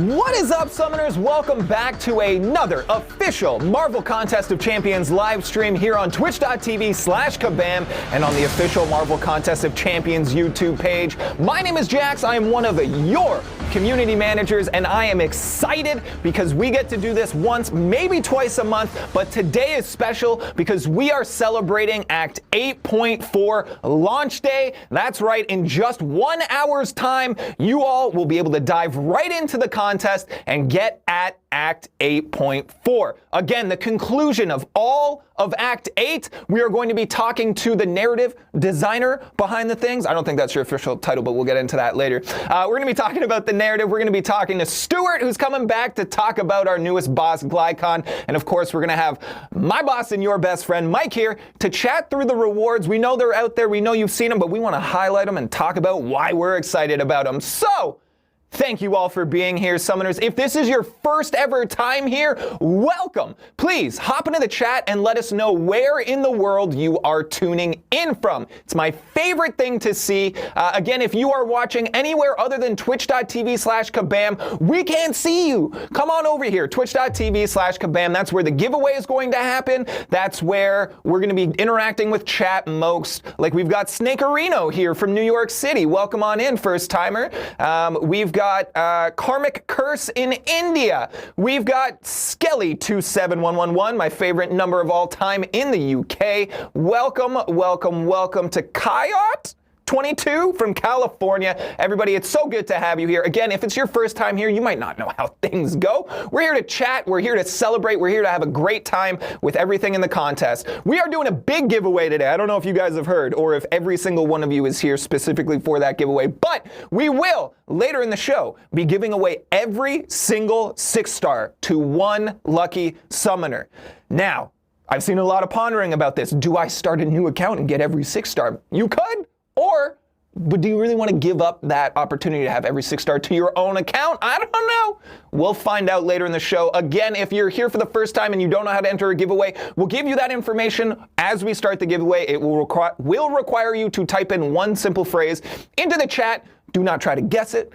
What is up, Summoners? Welcome back to another official Marvel Contest of Champions live stream here on twitch.tv/kabam and on the official Marvel Contest of Champions YouTube page. My name is Jax. I am one of your community managers, and I am excited because we get to do this once, maybe twice a month, but today is special because we are celebrating Act 8.4 launch day. That's right, in just 1 hour's time, you all will be able to dive right into the contest and get at Act 8.4. Again, the conclusion of all of Act 8, we are going to be talking to the narrative designer behind the things. I don't think that's your official title, but we'll get into that later. We're going to be talking about the narrative. We're going to be talking to Stuart, who's coming back to talk about our newest boss, Glykon. And of course, we're going to have my boss and your best friend, Mike, here to chat through the rewards. We know they're out there. We know you've seen them, but we want to highlight them and talk about why we're excited about them. So, thank you all for being here, Summoners. If this is your first ever time here, welcome. Please hop into the chat and let us know where in the world you are tuning in from. It's my favorite thing to see. Again, if you are watching anywhere other than twitch.tv/kabam, we can't see you. Come on over here, twitch.tv/kabam. That's where the giveaway is going to happen. That's where we're going to be interacting with chat most. Like we've got Snakerino here from New York City. Welcome on in, first timer. We've got Karmic Curse in India. We've got Skelly27111, my favorite number of all time in the UK. Welcome, welcome, welcome to Kayot 22 from California. Everybody, it's so good to have you here. Again, if it's your first time here, you might not know how things go. We're here to chat. We're here to celebrate. We're here to have a great time with everything in the contest. We are doing a big giveaway today. I don't know if you guys have heard or if every single one of you is here specifically for that giveaway, but we will, later in the show, be giving away every single 6-star to one lucky summoner. Now, I've seen a lot of pondering about this. Do I start a new account and get every 6-star? You could. Or do you really want to give up that opportunity to have every 6-star to your own account? I don't know. We'll find out later in the show. Again, if you're here for the first time and you don't know how to enter a giveaway, we'll give you that information as we start the giveaway. It will require you to type in one simple phrase into the chat. Do not try to guess it.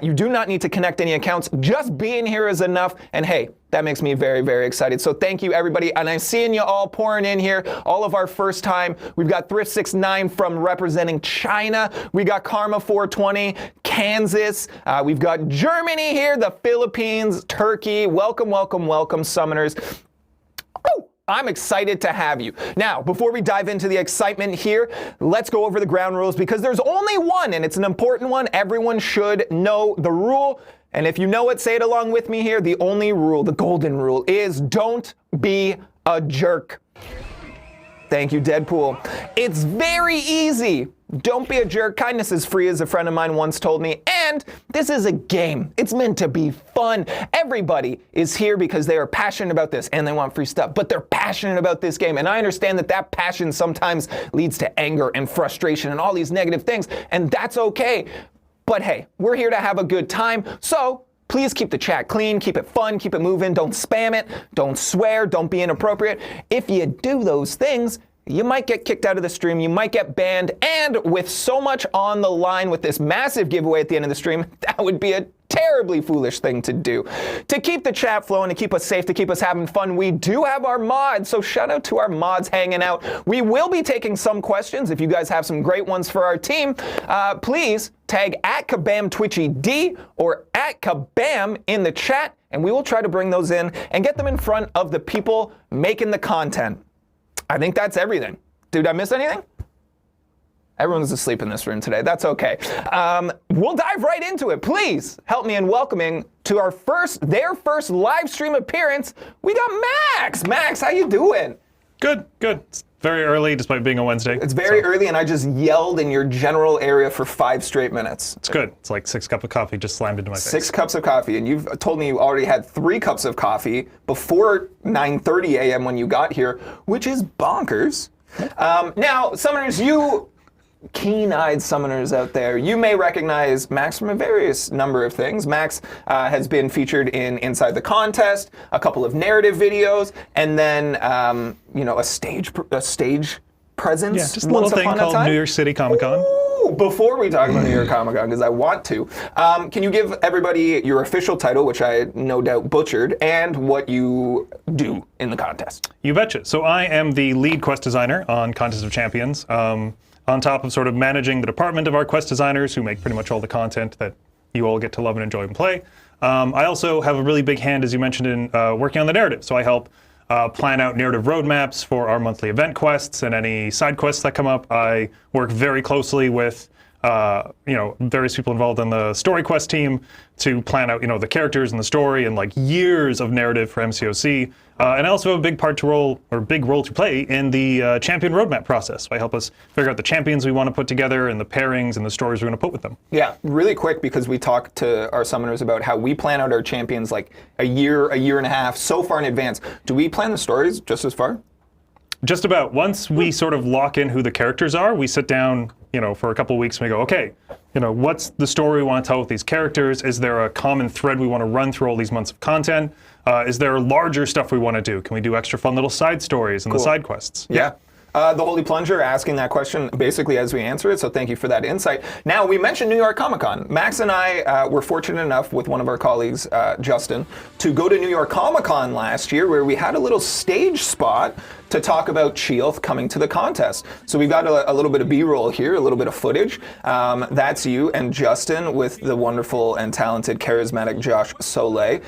You do not need to connect any accounts. Just being here is enough. And hey, that makes me very, very excited. So thank you, everybody. And I'm seeing you all pouring in here. All of our first time. We've got Thrift69 from representing China. We got Karma420, Kansas. We've got Germany here, the Philippines, Turkey. Welcome, welcome, welcome, Summoners. I'm excited to have you. Now, before we dive into the excitement here, let's go over the ground rules because there's only one, and it's an important one. Everyone should know the rule. And if you know it, say it along with me here. The only rule, the golden rule, is don't be a jerk. Thank you, Deadpool. It's very easy. Don't be a jerk. Kindness is free, as a friend of mine once told me. And this is a game. It's meant to be fun. Everybody is here because they are passionate about this and they want free stuff, but they're passionate about this game. And I understand that that passion sometimes leads to anger and frustration and all these negative things, and that's okay. But hey, we're here to have a good time. So please keep the chat clean, keep it fun, keep it moving. Don't spam it. Don't swear. Don't be inappropriate. If you do those things, you might get kicked out of the stream, you might get banned, and with so much on the line with this massive giveaway at the end of the stream, that would be a terribly foolish thing to do. To keep the chat flowing, to keep us safe, to keep us having fun, we do have our mods, so shout out to our mods hanging out. We will be taking some questions. If you guys have some great ones for our team, please tag at KabamTwitchyD or at Kabam in the chat, and we will try to bring those in and get them in front of the people making the content. I think that's everything. Did I miss anything? Everyone's asleep in this room today. That's okay. We'll dive right into it. Please help me in welcoming to their first live stream appearance. We got Max. Max, how you doing? Good, good. It's very early, despite being a Wednesday. It's very early, and I just yelled in your general area for 5 straight minutes. It's good. It's like 6 cups of coffee just slammed into my face. 6 cups of coffee, and you've told me you already had 3 cups of coffee before 9:30 a.m. when you got here, which is bonkers. Now, Summoners, you keen-eyed summoners out there, you may recognize Max from a various number of things. Max has been featured in Inside the Contest, a couple of narrative videos, and then a stage presence. Yeah, just a little thing called New York City Comic Con. before we talk about New York Comic Con, because I want to, can you give everybody your official title, which I no doubt butchered, and what you do in the contest? You betcha. So I am the lead quest designer on Contest of Champions, on top of sort of managing the department of our quest designers who make pretty much all the content that you all get to love and enjoy and play. I also have a really big hand, as you mentioned, in working on the narrative. So I help plan out narrative roadmaps for our monthly event quests and any side quests that come up. I work very closely with various people involved in the story quest team to plan out, the characters and the story and like years of narrative for MCOC. And I also have a big role to play in the champion roadmap process. So I help us figure out the champions we want to put together and the pairings and the stories we're going to put with them. Yeah, really quick, because we talked to our summoners about how we plan out our champions like a year and a half, so far in advance. Do we plan the stories just as far? Just about. Once we sort of lock in who the characters are, we sit down, for a couple of weeks and we go, okay, what's the story we want to tell with these characters? Is there a common thread we want to run through all these months of content? Is there larger stuff we want to do? Can we do extra fun little side stories and the side quests? Yeah. The Holy Plunger asking that question basically as we answer it, so thank you for that insight. Now, we mentioned New York Comic Con. Max and I were fortunate enough with one of our colleagues, Justin, to go to New York Comic Con last year, where we had a little stage spot to talk about Chioth coming to the contest. So we've got a little bit of B-roll here, a little bit of footage. That's you and Justin with the wonderful and talented, charismatic Josh Soleil.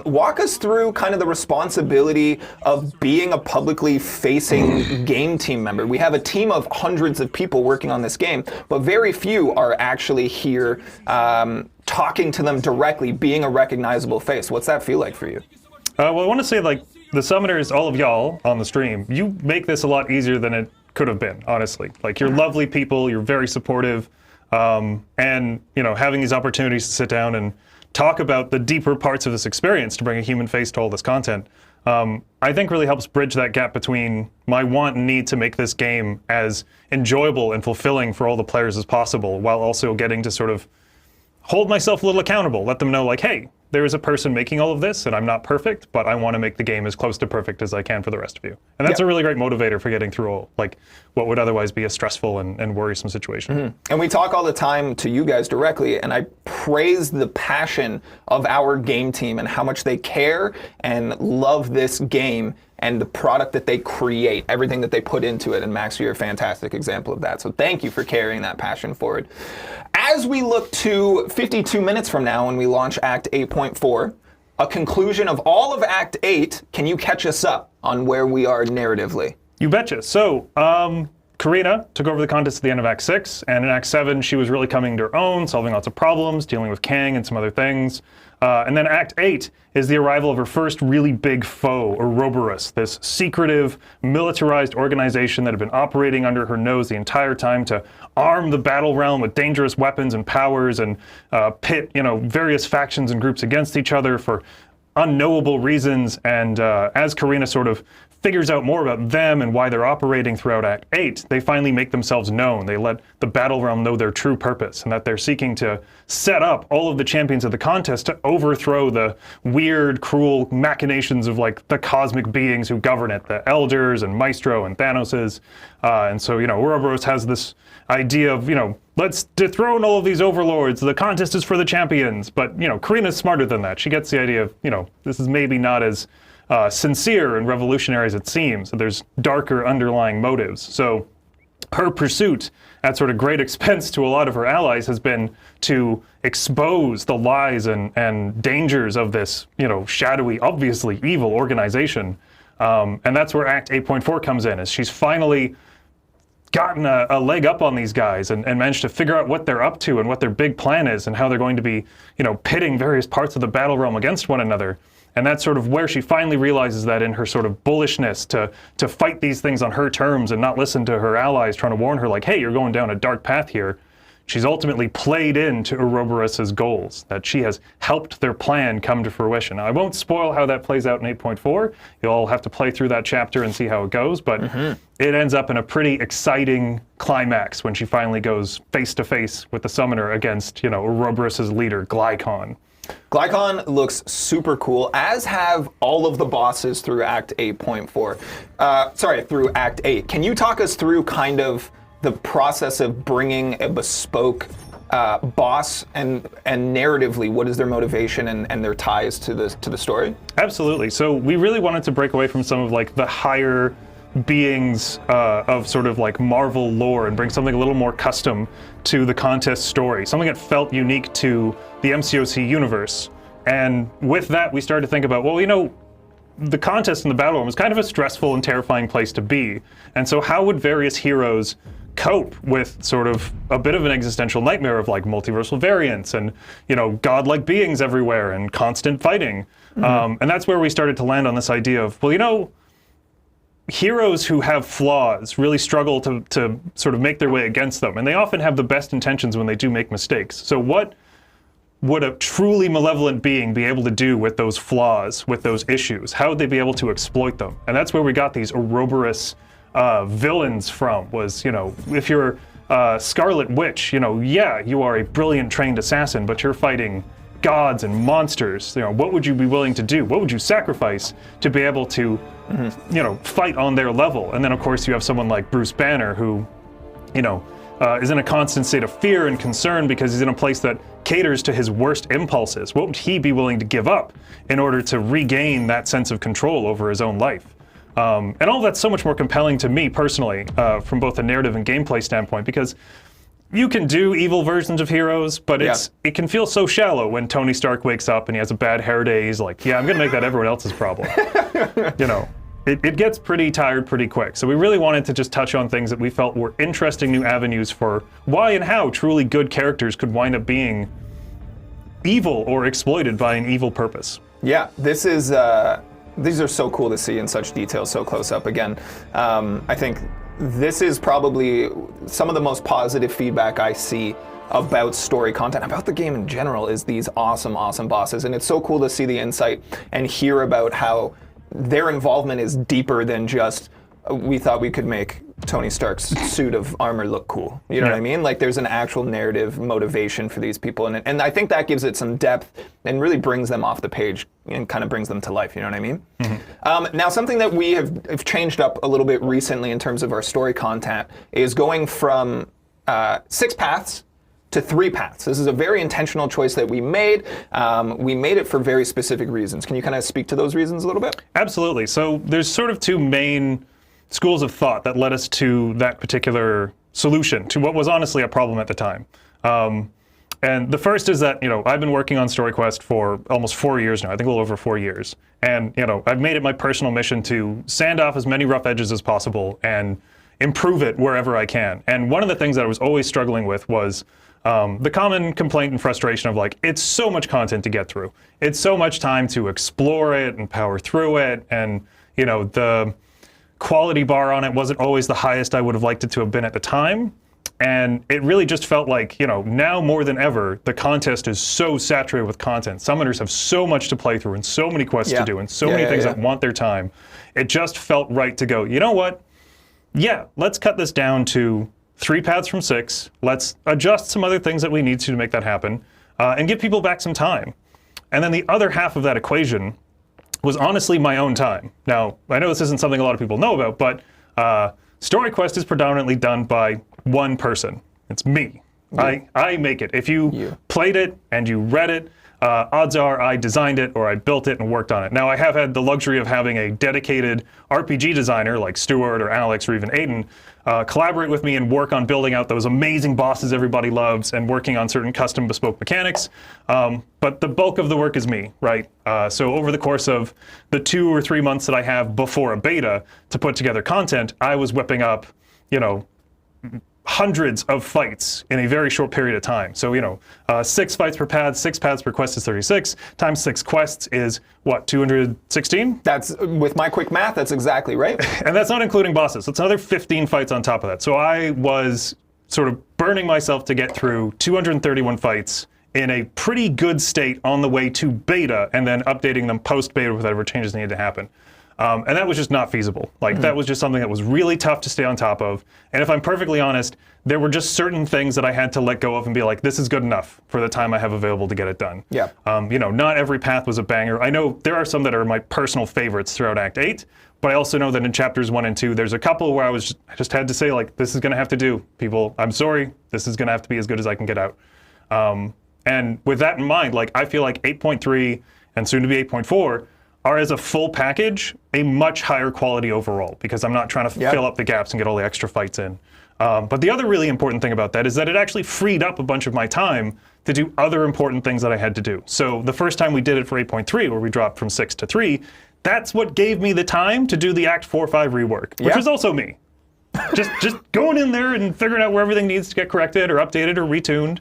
Walk us through kind of the responsibility of being a publicly facing game team member. We have a team of hundreds of people working on this game, but very few are actually here talking to them directly, being a recognizable face. What's that feel like for you? Well, I want to say, the summoners, all of y'all on the stream, you make this a lot easier than it could have been, honestly. Like, you're lovely people, you're very supportive, and, having these opportunities to sit down and talk about the deeper parts of this experience to bring a human face to all this content, I think really helps bridge that gap between my want and need to make this game as enjoyable and fulfilling for all the players as possible, while also getting to sort of hold myself a little accountable, let them know, like, hey, there is a person making all of this, and I'm not perfect, but I want to make the game as close to perfect as I can for the rest of you. And that's a really great motivator for getting through what would otherwise be a stressful and worrisome situation. Mm-hmm. And we talk all the time to you guys directly, and I praise the passion of our game team and how much they care and love this game and the product that they create, everything that they put into it. And Max, you're a fantastic example of that. So thank you for carrying that passion forward. As we look to 52 minutes from now when we launch Act 8.4, a conclusion of all of Act 8, can you catch us up on where we are narratively? You betcha. So, Karina took over the contest at the end of Act 6, and in Act 7, she was really coming to her own, solving lots of problems, dealing with Kang and some other things. And then Act 8 is the arrival of her first really big foe, Ouroboros, this secretive, militarized organization that had been operating under her nose the entire time to arm the battle realm with dangerous weapons and powers and pit, various factions and groups against each other for unknowable reasons. And as Karina sort of figures out more about them and why they're operating throughout Act 8, they finally make themselves known. They let the battle realm know their true purpose, and that they're seeking to set up all of the champions of the contest to overthrow the weird, cruel machinations of the cosmic beings who govern it, the Elders and Maestro and Thanoses. And so, Ouroboros has this idea of, let's dethrone all of these overlords. The contest is for the champions. But, Karina's smarter than that. She gets the idea of, this is maybe not as sincere and revolutionary as it seems. There's darker underlying motives. So her pursuit, at sort of great expense to a lot of her allies, has been to expose the lies and dangers of this, shadowy, obviously evil organization. And that's where Act 8.4 comes in, is she's finally gotten a leg up on these guys and managed to figure out what they're up to and what their big plan is and how they're going to be, pitting various parts of the battle realm against one another. And that's sort of where she finally realizes that in her sort of bullishness to fight these things on her terms and not listen to her allies trying to warn her, like, hey, you're going down a dark path here. She's ultimately played into Ouroboros' goals, that she has helped their plan come to fruition. Now, I won't spoil how that plays out in 8.4. You'll all have to play through that chapter and see how it goes, but it ends up in a pretty exciting climax when she finally goes face-to-face with the summoner against, Ouroboros' leader, Glykhan. Glycon looks super cool, as have all of the bosses through Act 8.4. Through Act 8. Can you talk us through kind of the process of bringing a bespoke boss and narratively, what is their motivation and their ties to the story? Absolutely. So we really wanted to break away from some of like the higher beings of sort of like Marvel lore and bring something a little more custom to the contest story, something that felt unique to the MCOC universe. And with that, we started to think about, well, you know, the contest in the battle room is kind of a stressful and terrifying place to be. And so how would various heroes cope with sort of a bit of an existential nightmare of like multiversal variants and, you know, godlike beings everywhere and constant fighting? And that's where we started to land on this idea of, well, you know, heroes who have flaws really struggle to sort of make their way against them. And they often have the best intentions when they do make mistakes. So what would a truly malevolent being be able to do with those flaws, with those issues? How would they be able to exploit them? And that's where we got these Ouroboros villains from, was, you know, if you're Scarlet Witch, you know, yeah, you are a brilliant trained assassin, but you're fighting gods and monsters. You know, what would you be willing to do? What would you sacrifice to be able to, you know, fight on their level? And then, of course, you have someone like Bruce Banner who, you know, is in a constant state of fear and concern because he's in a place that caters to his worst impulses. What would he be willing to give up in order to regain that sense of control over his own life? And all of that's so much more compelling to me personally, from both a narrative and gameplay standpoint, because you can do evil versions of heroes, but it can feel so shallow when Tony Stark wakes up and he has a bad hair day. He's like, yeah, I'm going to make that everyone else's problem. You know, it gets pretty tired pretty quick. So we really wanted to just touch on things that we felt were interesting new avenues for why and how truly good characters could wind up being evil or exploited by an evil purpose. Yeah, this is, these are so cool to see in such detail, so close up. Again, I think this is probably some of the most positive feedback I see about story content, about the game in general, is these awesome, awesome bosses. And it's so cool to see the insight and hear about how their involvement is deeper than just, we thought we could make Tony Stark's suit of armor look cool. You know what I mean? Like, there's an actual narrative motivation for these people. And I think that gives it some depth and really brings them off the page and kind of brings them to life. You know what I mean? Now, something that we have changed up a little bit recently in terms of our story content is going from 6 paths to 3 paths. This is a very intentional choice that we made. We made it for very specific reasons. Can you kind of speak to those reasons a little bit? Absolutely. So there's sort of 2 main schools of thought that led us to that particular solution, to what was honestly a problem at the time. And the first is that, you know, I've been working on StoryQuest for almost 4 years now, I think a little over 4 years. And, you know, I've made it my personal mission to sand off as many rough edges as possible and improve it wherever I can. And one of the things that I was always struggling with was the common complaint and frustration of like, it's so much content to get through. It's so much time to explore it and power through it. And, you know, the quality bar on it wasn't always the highest I would have liked it to have been at the time. And it really just felt like, you know, now more than ever, the contest is so saturated with content. Summoners have so much to play through and so many quests to do and so many things that want their time. It just felt right to go, you know what? Yeah, let's cut this down to 3 paths from 6. Let's adjust some other things that we need to make that happen and give people back some time. And then the other half of that equation was honestly my own time. Now, I know this isn't something a lot of people know about, but StoryQuest is predominantly done by one person. It's me. I make it. If you played it and you read it, odds are I designed it or I built it and worked on it. Now, I have had the luxury of having a dedicated RPG designer like Stuart or Alex or even Aiden collaborate with me and work on building out those amazing bosses everybody loves and working on certain custom bespoke mechanics. But the bulk of the work is me, right? So over the course of the 2 or 3 months that I have before a beta to put together content, I was whipping up, you know, hundreds of fights in a very short period of time. So, you know, 6 fights per path, 6 paths per quest is 36, times 6 quests is, what, 216? That's, with my quick math, that's exactly right. And that's not including bosses. So it's another 15 fights on top of that. So I was sort of burning myself to get through 231 fights in a pretty good state on the way to beta, and then updating them post-beta with whatever changes needed to happen. And that was just not feasible. Like, that was just something that was really tough to stay on top of. And if I'm perfectly honest, there were just certain things that I had to let go of and be like, this is good enough for the time I have available to get it done. Yeah. You know, not every path was a banger. I know there are some that are my personal favorites throughout Act 8, But I also know that in chapters 1 and 2, there's a couple where I just had to say, like, this is going to have to do. People, I'm sorry. This is going to have to be as good as I can get out. And with that in mind, like, I feel like 8.3 and soon to be 8.4 are, as a full package, a much higher quality overall, because I'm not trying to fill up the gaps and get all the extra fights in. But the other really important thing about that is that it actually freed up a bunch of my time to do other important things that I had to do. So the first time we did it for 8.3, where we dropped from 6 to 3, that's what gave me the time to do the Act 4-5 rework, which was also me. just going in there and figuring out where everything needs to get corrected or updated or retuned.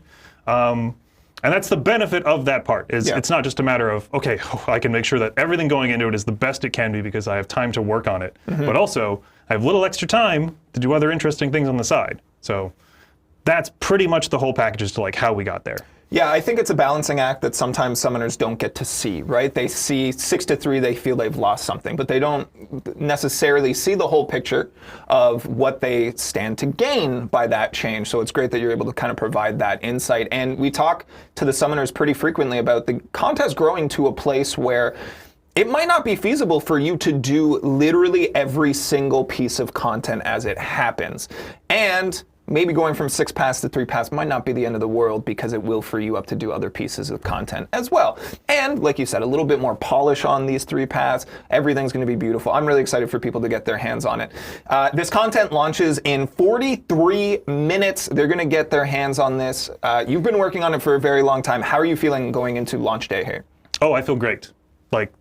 And that's the benefit of that part, is it's not just a matter of, okay, I can make sure that everything going into it is the best it can be because I have time to work on it. But also, I have little extra time to do other interesting things on the side. So that's pretty much the whole package as to like how we got there. Yeah, I think it's a balancing act that sometimes summoners don't get to see, right? They see 6 to 3, they feel they've lost something, but they don't necessarily see the whole picture of what they stand to gain by that change. So it's great that you're able to kind of provide that insight. And we talk to the summoners pretty frequently about the contest growing to a place where it might not be feasible for you to do literally every single piece of content as it happens. And maybe going from 6 paths to 3 paths might not be the end of the world, because it will free you up to do other pieces of content as well. And like you said, a little bit more polish on these 3 paths. Everything's going to be beautiful. I'm really excited for people to get their hands on it. This content launches in 43 minutes. They're going to get their hands on this. You've been working on it for a very long time. How are you feeling going into launch day here? Oh, I feel great. Like,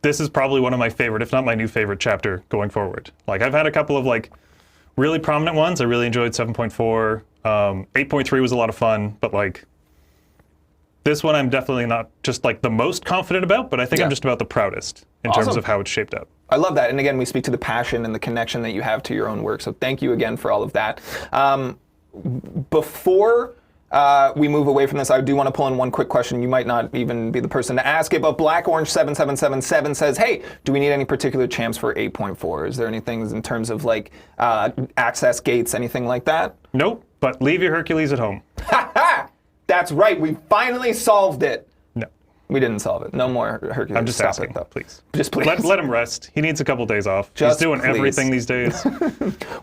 this is probably one of my favorite, if not my new favorite chapter going forward. Like, I've had a couple of like really prominent ones. I really enjoyed 7.4. 8.3 was a lot of fun, but like this one I'm definitely not just like the most confident about, but I think I'm just about the proudest in terms of how it's shaped up. I love that. And again, we speak to the passion and the connection that you have to your own work. So thank you again for all of that. Before we move away from this, I do want to pull in one quick question. You might not even be the person to ask it, but BlackOrange7777 says, hey, do we need any particular champs for 8.4? Is there any things in terms of like access gates, anything like that? Nope, but leave your Hercules at home. Ha ha! That's right, we finally solved it. No. We didn't solve it. No more Hercules. I'm just asking, though. please. Just please. Let him rest. He needs a couple days off. He's doing everything these days.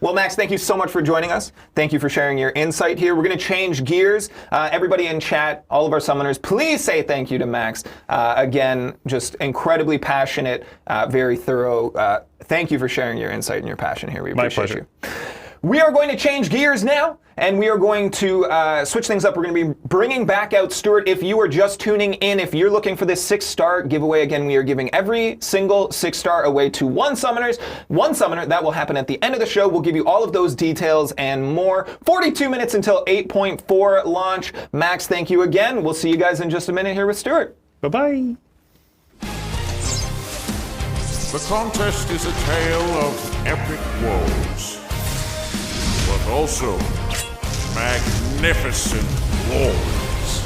Well, Max, thank you so much for joining us. Thank you for sharing your insight here. We're going to change gears. Everybody in chat, all of our summoners, please say thank you to Max. Again, just incredibly passionate, very thorough. Thank you for sharing your insight and your passion here. We appreciate you. We are going to change gears now, and we are going to switch things up. We're going to be bringing back out Stuart. If you are just tuning in, if you're looking for this 6-star giveaway, again, we are giving every single 6-star away to one summoner. That will happen at the end of the show. We'll give you all of those details and more. 42 minutes until 8.4 launch. Max, thank you again. We'll see you guys in just a minute here with Stuart. Bye-bye. The contest is a tale of epic woes, but also magnificent glories.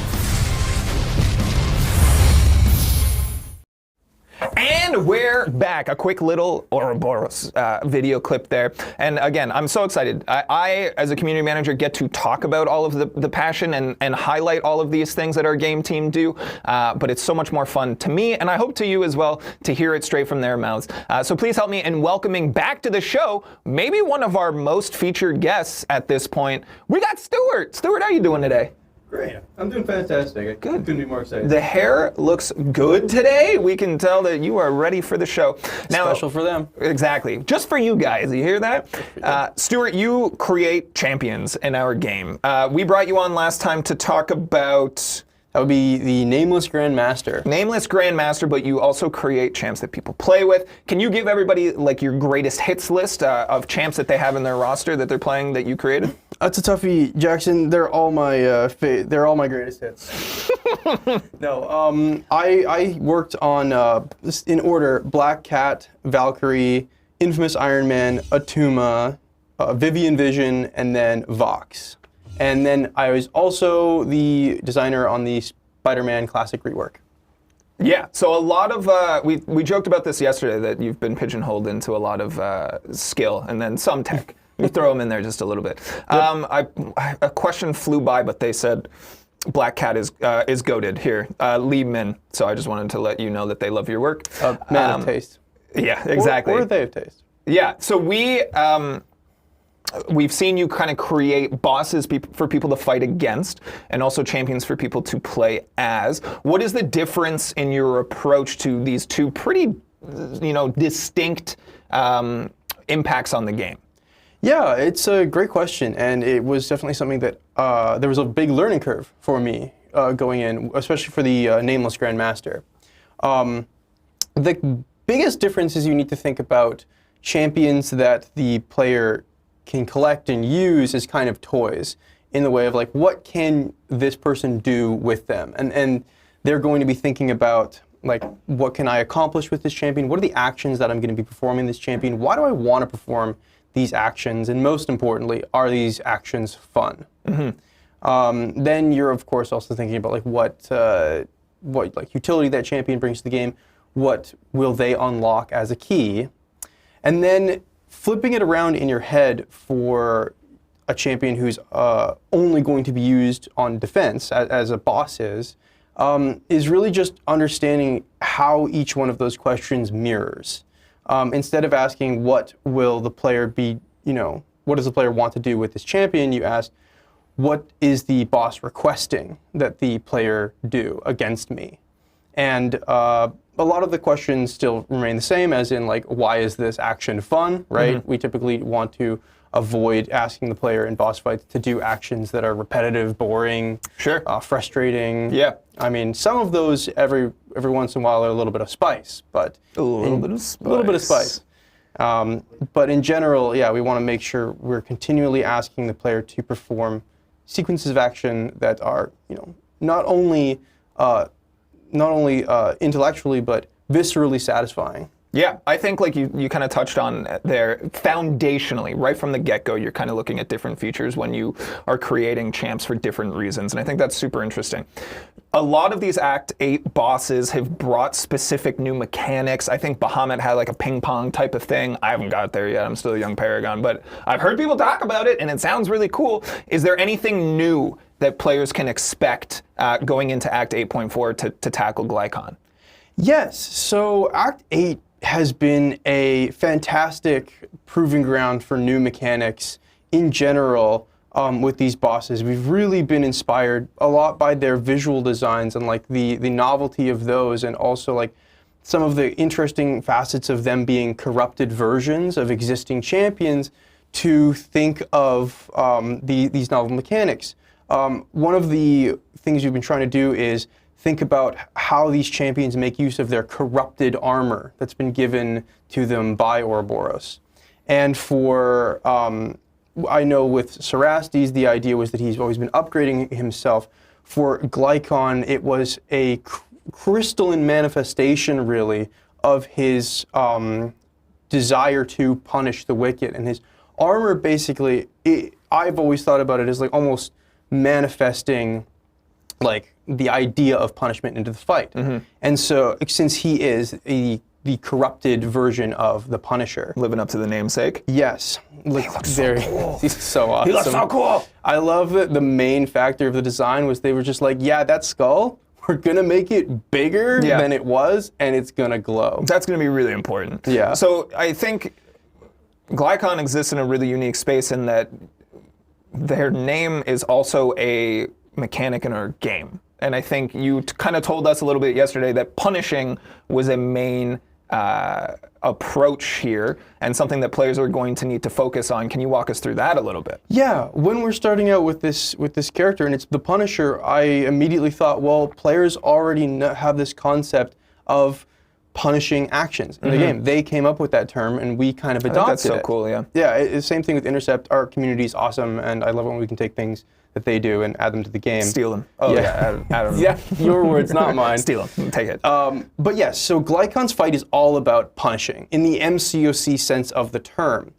And we're back. A quick little Ouroboros video clip there. And again, I'm so excited. I, as a community manager, get to talk about all of the passion and highlight all of these things that our game team do. But it's so much more fun to me, and I hope to you as well, to hear it straight from their mouths. So please help me in welcoming back to the show, maybe one of our most featured guests at this point. We got Stuart. Stuart, how are you doing today? Great. I'm doing fantastic. I couldn't be more excited. The hair looks good today. We can tell that you are ready for the show. Now, special for them. Exactly. Just for you guys. You hear that? Stuart, you create champions in our game. We brought you on last time to talk about... That would be the Nameless Grandmaster. Nameless Grandmaster, but you also create champs that people play with. Can you give everybody like your greatest hits list of champs that they have in their roster that they're playing that you created? That's a toughie, Jackson. They're all my greatest hits. No, I worked on in order: Black Cat, Valkyrie, Infamous Iron Man, Atuma, Vivian Vision, and then Vox. And then I was also the designer on the Spider-Man Classic rework. Yeah, so a lot of, we joked about this yesterday, that you've been pigeonholed into a lot of skill and then some tech. You throw them in there just a little bit. Yep. A question flew by, but they said Black Cat is goated here. Lee Min, so I just wanted to let you know that they love your work. Man of taste. Yeah, exactly. Or they have taste. Yeah, so we've seen you kind of create bosses for people to fight against, and also champions for people to play as. What is the difference in your approach to these two pretty, distinct impacts on the game? Yeah, it's a great question, and it was definitely something that there was a big learning curve for me going in, especially for the Nameless Grandmaster. The biggest difference is you need to think about champions that the player can collect and use as kind of toys, in the way of like, what can this person do with them? And they're going to be thinking about, like, what can I accomplish with this champion? What are the actions that I'm going to be performing this champion? Why do I want to perform these actions? And most importantly, are these actions fun? Mm-hmm. Then you're, of course, also thinking about like what like utility that champion brings to the game. What will they unlock as a key? And then flipping it around in your head for a champion who's only going to be used on defense, as a boss is really just understanding how each one of those questions mirrors. Instead of asking what will the player be, what does the player want to do with this champion, you ask, what is the boss requesting that the player do against me? And a lot of the questions still remain the same, as in, like, why is this action fun, right? Mm-hmm. We typically want to avoid asking the player in boss fights to do actions that are repetitive, boring, frustrating. Yeah. I mean, some of those every once in a while are a little bit of spice, but a little bit of spice. But in general, yeah, we want to make sure we're continually asking the player to perform sequences of action that are, not only intellectually, but viscerally satisfying. Yeah, I think like you kind of touched on there, foundationally, right from the get-go, you're kind of looking at different features when you are creating champs for different reasons, and I think that's super interesting. A lot of these Act 8 bosses have brought specific new mechanics. I think Bahamut had like a ping pong type of thing. I haven't got there yet, I'm still a young Paragon, but I've heard people talk about it, and it sounds really cool. Is there anything new that players can expect going into Act 8.4 to tackle Glykhan? Yes, so Act 8 has been a fantastic proving ground for new mechanics in general with these bosses. We've really been inspired a lot by their visual designs and like the novelty of those, and also like some of the interesting facets of them being corrupted versions of existing champions to think of these novel mechanics. One of the things we've been trying to do is think about how these champions make use of their corrupted armor that's been given to them by Ouroboros. And for, I know with Cerastes, the idea was that he's always been upgrading himself. For Glycon, it was a crystalline manifestation, really, of his desire to punish the wicked. And his armor, basically, I've always thought about it as like almost manifesting like the idea of punishment into the fight. Mm-hmm. And so since he is the corrupted version of the Punisher. Living up to the namesake? Yes. He looks so cool. He's so awesome. He looks so cool. I love that the main factor of the design was they were just like, yeah, that skull, we're going to make it bigger than it was, and it's going to glow. That's going to be really important. Yeah. So I think Glykon exists in a really unique space in that their name is also a mechanic in our game. And I think you kind of told us a little bit yesterday that punishing was a main approach here and something that players are going to need to focus on. Can you walk us through that a little bit? Yeah, when we're starting out with this character and it's the Punisher, I immediately thought, well, players already have this concept of punishing actions in the game. They came up with that term, and we kind of adopted it. That's so cool, yeah. Yeah, same thing with Intercept. Our community is awesome, and I love it when we can take things that they do and add them to the game. Steal them. Oh, yeah, add them. Yeah, your words, not mine. Steal them, take it. But yes, so Glycon's fight is all about punishing, in the MCOC sense of the term.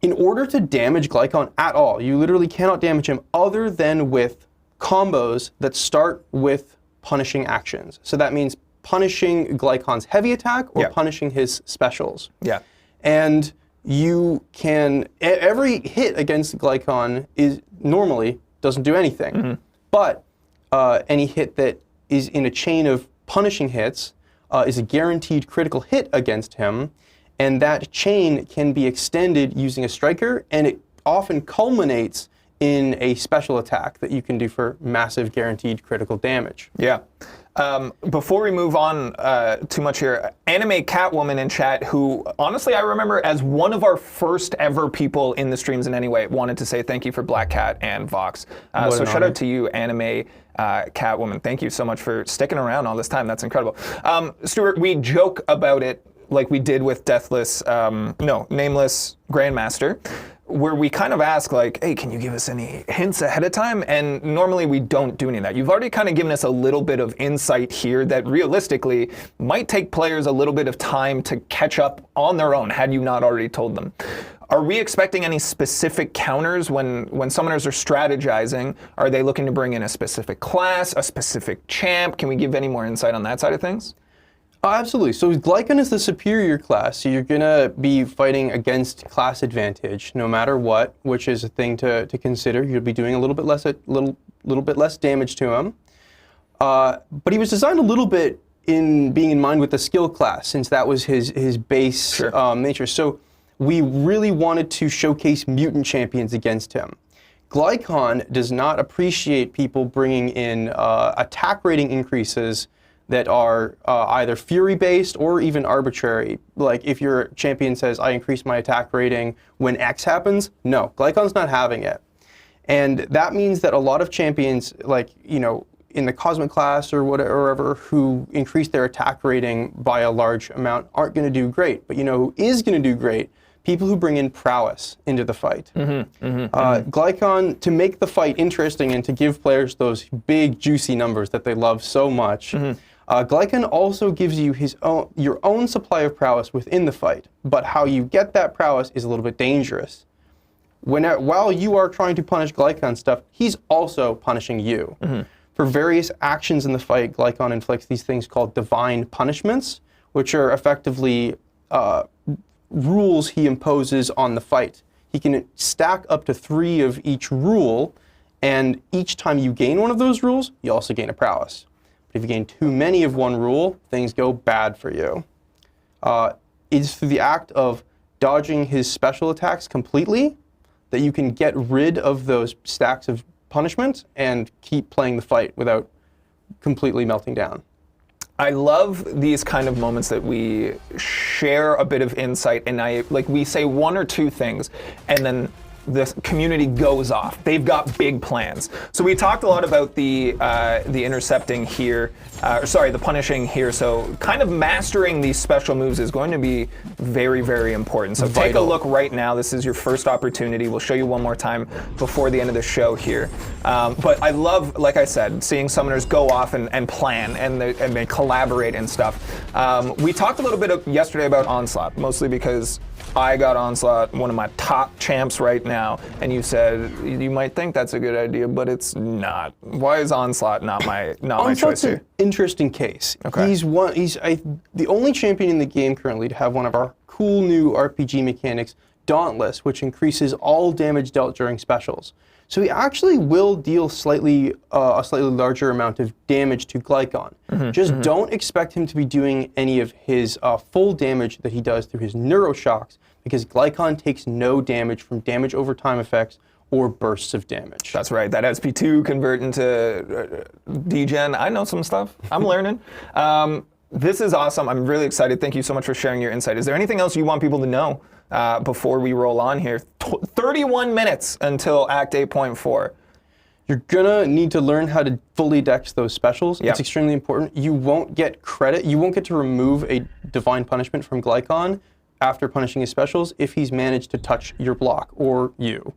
In order to damage Glykon at all, you literally cannot damage him other than with combos that start with punishing actions. So that means punishing Glycon's heavy attack or punishing his specials. Yeah. And you can, every hit against Glykon is normally doesn't do anything. But any hit that is in a chain of punishing hits is a guaranteed critical hit against him, and that chain can be extended using a striker, and it often culminates in a special attack that you can do for massive guaranteed critical damage. Yeah. Before we move on too much here, Anime Catwoman in chat, who honestly I remember as one of our first ever people in the streams in any way, wanted to say thank you for Black Cat and Vox. So shout out to you, Anime Catwoman. Thank you so much for sticking around all this time. That's incredible. Stuart, we joke about it like we did with Nameless Grandmaster, where we kind of ask like, hey, can you give us any hints ahead of time? And normally we don't do any of that. You've already kind of given us a little bit of insight here that realistically might take players a little bit of time to catch up on their own had you not already told them. Are we expecting any specific counters when summoners are strategizing? Are they looking to bring in a specific class, a specific champ? Can we give any more insight on that side of things? Absolutely. So Glycon is the superior class, so you're going to be fighting against class advantage no matter what, which is a thing to consider. You'll be doing a little bit less damage to him. But he was designed a little bit in being in mind with the skill class, since that was his base nature. So we really wanted to showcase mutant champions against him. Glycon does not appreciate people bringing in attack rating increases that are either Fury-based or even arbitrary. Like if your champion says, I increase my attack rating when X happens, no, Glycon's not having it. And that means that a lot of champions, like, you know, in the Cosmic class or whatever, who increase their attack rating by a large amount aren't going to do great. But you know who is going to do great? People who bring in prowess into the fight. Glykon, to make the fight interesting and to give players those big, juicy numbers that they love so much, Glykon also gives you your own supply of prowess within the fight, but how you get that prowess is a little bit dangerous. While you are trying to punish Glykon stuff, he's also punishing you. For various actions in the fight, Glykon inflicts these things called divine punishments, which are effectively rules he imposes on the fight. He can stack up to 3 of each rule, and each time you gain one of those rules, you also gain a prowess. But if you gain too many of one rule, things go bad for you. It's through the act of dodging his special attacks completely that you can get rid of those stacks of punishment and keep playing the fight without completely melting down. I love these kind of moments that we share a bit of insight and we say 1 or 2 things and then the community goes off. They've got big plans. So we talked a lot about the intercepting here, the punishing here. So kind of mastering these special moves is going to be very, very important. So take a look right now. This is your first opportunity. We'll show you one more time before the end of the show here. But I love, like I said, seeing summoners go off and plan and they collaborate and stuff. We talked a little bit yesterday about Onslaught, mostly because I got Onslaught, one of my top champs right now, and you said you might think that's a good idea, but it's not. Why is Onslaught not my choice here? An interesting case. Okay. He's the only champion in the game currently to have one of our cool new RPG mechanics, Dauntless, which increases all damage dealt during specials. So he actually will deal a slightly larger amount of damage to Glykon. Just don't expect him to be doing any of his full damage that he does through his neuroshocks, because Glykon takes no damage from damage over time effects or bursts of damage. That's right. That SP2 convert into degen. I know some stuff. I'm learning. This is awesome. I'm really excited. Thank you so much for sharing your insight. Is there anything else you want people to know before we roll on here? 31 minutes until Act 8.4. You're gonna need to learn how to fully dex those specials. Yep. It's extremely important. You won't get credit. You won't get to remove a divine punishment from Glykon after punishing his specials if he's managed to touch your block or you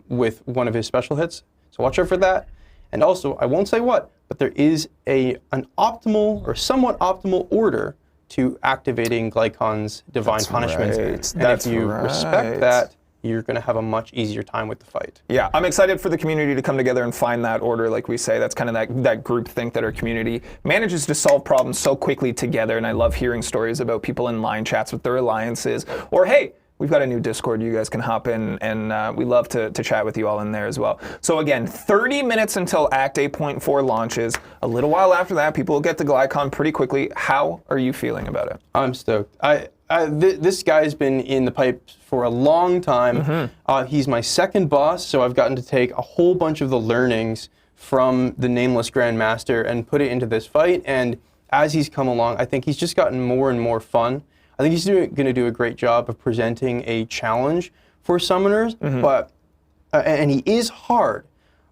with one of his special hits. So watch out for that. And also, I won't say what, but there is an optimal or somewhat optimal order to activating Glycon's divine punishments. Right. And if you respect that, you're going to have a much easier time with the fight. Yeah, I'm excited for the community to come together and find that order, like we say. That's kind of that group think that our community manages to solve problems so quickly together, and I love hearing stories about people in line chats with their alliances. Or, hey, we've got a new Discord. You guys can hop in, and we love to chat with you all in there as well. So again, 30 minutes until Act 8.4 launches. A little while after that, people will get to Glycon pretty quickly. How are you feeling about it? I'm stoked. This guy's been in the pipes for a long time. He's my second boss, so I've gotten to take a whole bunch of the learnings from the Nameless Grandmaster and put it into this fight. And as he's come along, I think he's just gotten more and more fun. I think he's going to do a great job of presenting a challenge for summoners, but and he is hard.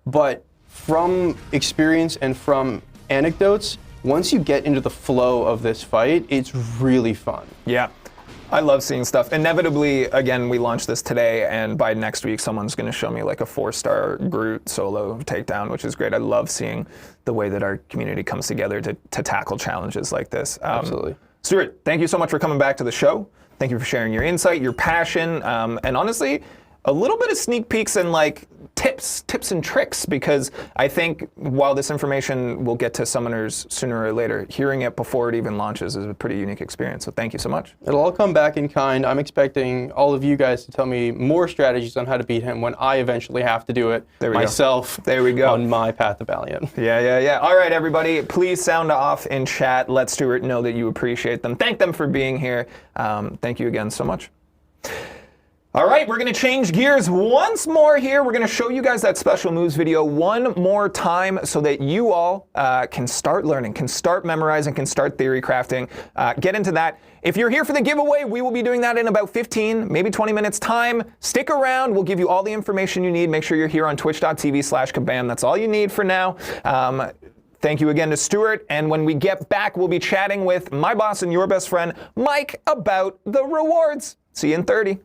But from experience and from anecdotes, once you get into the flow of this fight, it's really fun. Yeah. I love seeing stuff. Inevitably, again, we launched this today, and by next week, someone's going to show me like a 4-star Groot solo takedown, which is great. I love seeing the way that our community comes together to tackle challenges like this. Absolutely. Stuart, thank you so much for coming back to the show. Thank you for sharing your insight, your passion, and honestly, a little bit of sneak peeks and like tips and tricks, because I think while this information will get to summoners sooner or later, hearing it before it even launches is a pretty unique experience. So thank you so much. It'll all come back in kind. I'm expecting all of you guys to tell me more strategies on how to beat him when I eventually have to do it myself. There we go. On my path to Valiant. Yeah. All right, everybody, please sound off in chat. Let Stuart know that you appreciate them. Thank them for being here. Thank you again so much. All right, we're going to change gears once more here. We're going to show you guys that special moves video one more time so that you all can start learning, can start memorizing, can start theory crafting. Get into that. If you're here for the giveaway, we will be doing that in about 15, maybe 20 minutes time. Stick around. We'll give you all the information you need. Make sure you're here on twitch.tv/kabam. That's all you need for now. Thank you again to Stuart. And when we get back, we'll be chatting with my boss and your best friend, Mike, about the rewards. See you in 30.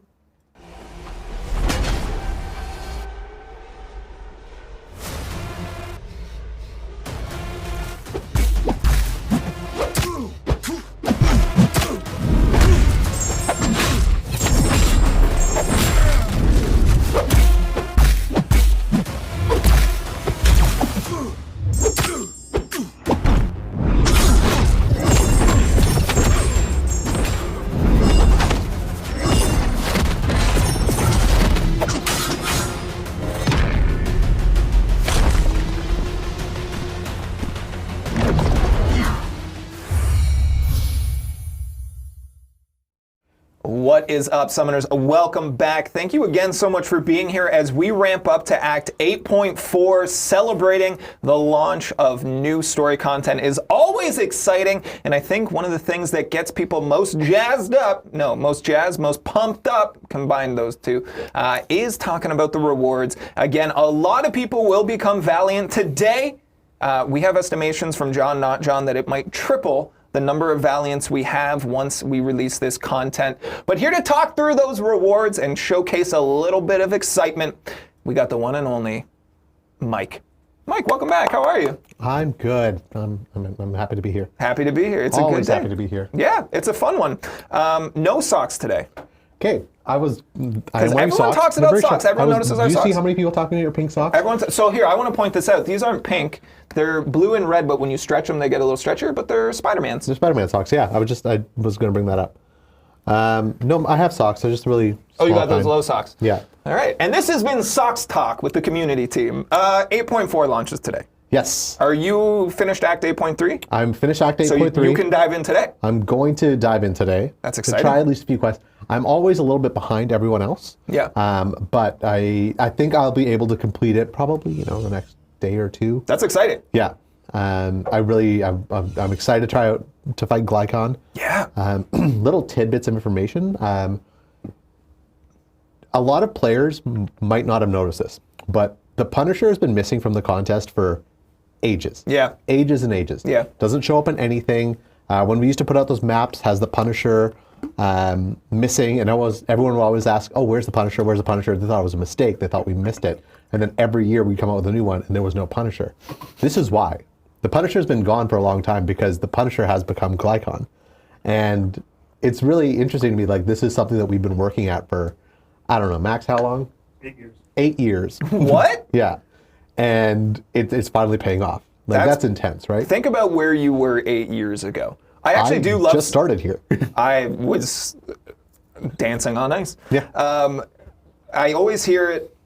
What is up, Summoners? Welcome back. Thank you again so much for being here as we ramp up to Act 8.4, celebrating the launch of new story content is always exciting, and I think one of the things that gets people most pumped up, combine those two, is talking about the rewards. Again, a lot of people will become Valiant today. We have estimations from John, not John, that it might triple the number of Valiants we have once we release this content. But here to talk through those rewards and showcase a little bit of excitement, we got the one and only Mike. Mike, welcome back. How are you? I'm good. I'm happy to be here. Happy to be here. It's Always a good day. happy to be here. Yeah, it's a fun one. No socks today. Okay, I'm wearing everyone socks. talks about socks. Everyone notices our socks. socks. Do you see how many people talking about your pink socks? So here, I want to point this out. These aren't pink. They're blue and red, but when you stretch them, they get a little stretchier, but they're Spider-Mans. They're Spider-Man socks, yeah. I was going to bring that up. No, I have socks. They're just really Oh, you small got those kind. low socks? Yeah. All right. And this has been Socks Talk with the community team. 8.4 launches today. Yes. Are you finished Act 8.3? I'm finished Act 8.3. So you can dive in today. I'm going to dive in today. That's exciting. To try at least a few quests. I'm always a little bit behind everyone else. Yeah. But I think I'll be able to complete it probably, the next day or two. That's exciting. Yeah. I'm excited to try out to fight Glycon. Yeah. Little tidbits of information. A lot of players might not have noticed this, but the Punisher has been missing from the contest for ages. Yeah. Ages and ages. Yeah. Doesn't show up in anything. When we used to put out those maps, has the Punisher missing, and everyone would always ask, oh, where's the Punisher? Where's the Punisher? They thought it was a mistake. They thought we missed it. And then every year we'd come out with a new one, and there was no Punisher. This is why. The Punisher's been gone for a long time because the Punisher has become Glycon. And it's really interesting to me, like, this is something that we've been working at for, I don't know, max how long? 8 years. 8 years. What? Yeah. And it's finally paying off. Like, that's intense, right? Think about where you were 8 years ago. I actually do love... just started here. I was dancing on ice. Yeah. I always hear it.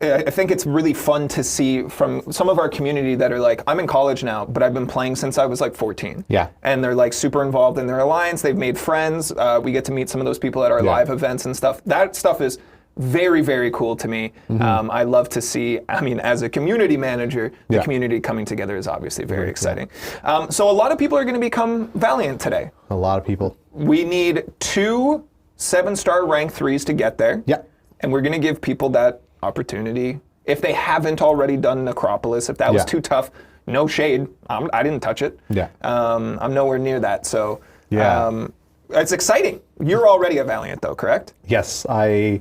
I think it's really fun to see from some of our community that are like, I'm in college now, but I've been playing since I was like 14. Yeah. And they're like super involved in their alliance. They've made friends. We get to meet some of those people at our live events and stuff. That stuff is very, very cool to me. I love to see, I mean, as a community manager, the community coming together is obviously very exciting. So a lot of people are going to become Valiant today. A lot of people. We need 2 7-star rank 3s to get there. Yeah. And we're going to give people that opportunity. If they haven't already done Necropolis, if that was too tough, no shade. I didn't touch it. Yeah. I'm nowhere near that. So it's exciting. You're already a Valiant though, correct? Yes, I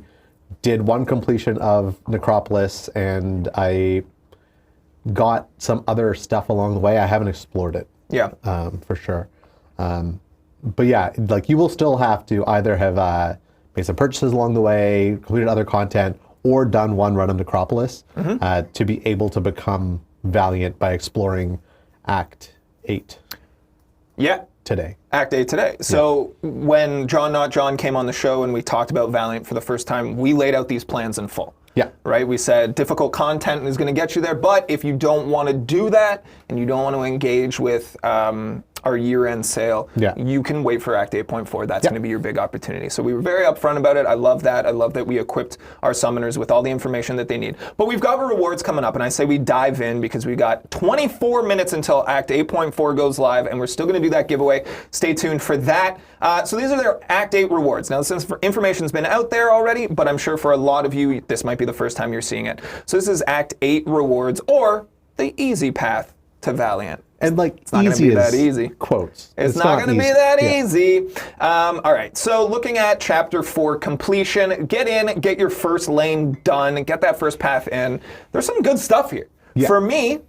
did 1 completion of Necropolis, and I got some other stuff along the way. I haven't explored it. Yeah. For sure. But yeah, like you will still have to either have made some purchases along the way, completed other content, or done 1 run of Necropolis to be able to become Valiant by exploring Act 8 today. Act 8 today. So when John Not John came on the show and we talked about Valiant for the first time, we laid out these plans in full. Yeah. Right? We said difficult content is going to get you there, but if you don't want to do that and you don't want to engage with our year-end sale, you can wait for Act 8.4. That's going to be your big opportunity. So we were very upfront about it. I love that. I love that we equipped our summoners with all the information that they need. But we've got rewards coming up, and I say we dive in because we got 24 minutes until Act 8.4 goes live, and we're still going to do that giveaway. Stay tuned for that. So these are their Act 8 rewards. Now, since information's been out there already, but I'm sure for a lot of you, this might be the first time you're seeing it. So this is Act 8 rewards, or the easy path to Valiant. And like, it's not going to be that easy. Quotes. It's not going to be that easy. All right, so looking at Chapter 4 completion, get in, get your first lane done, get that first path in. There's some good stuff here. For me,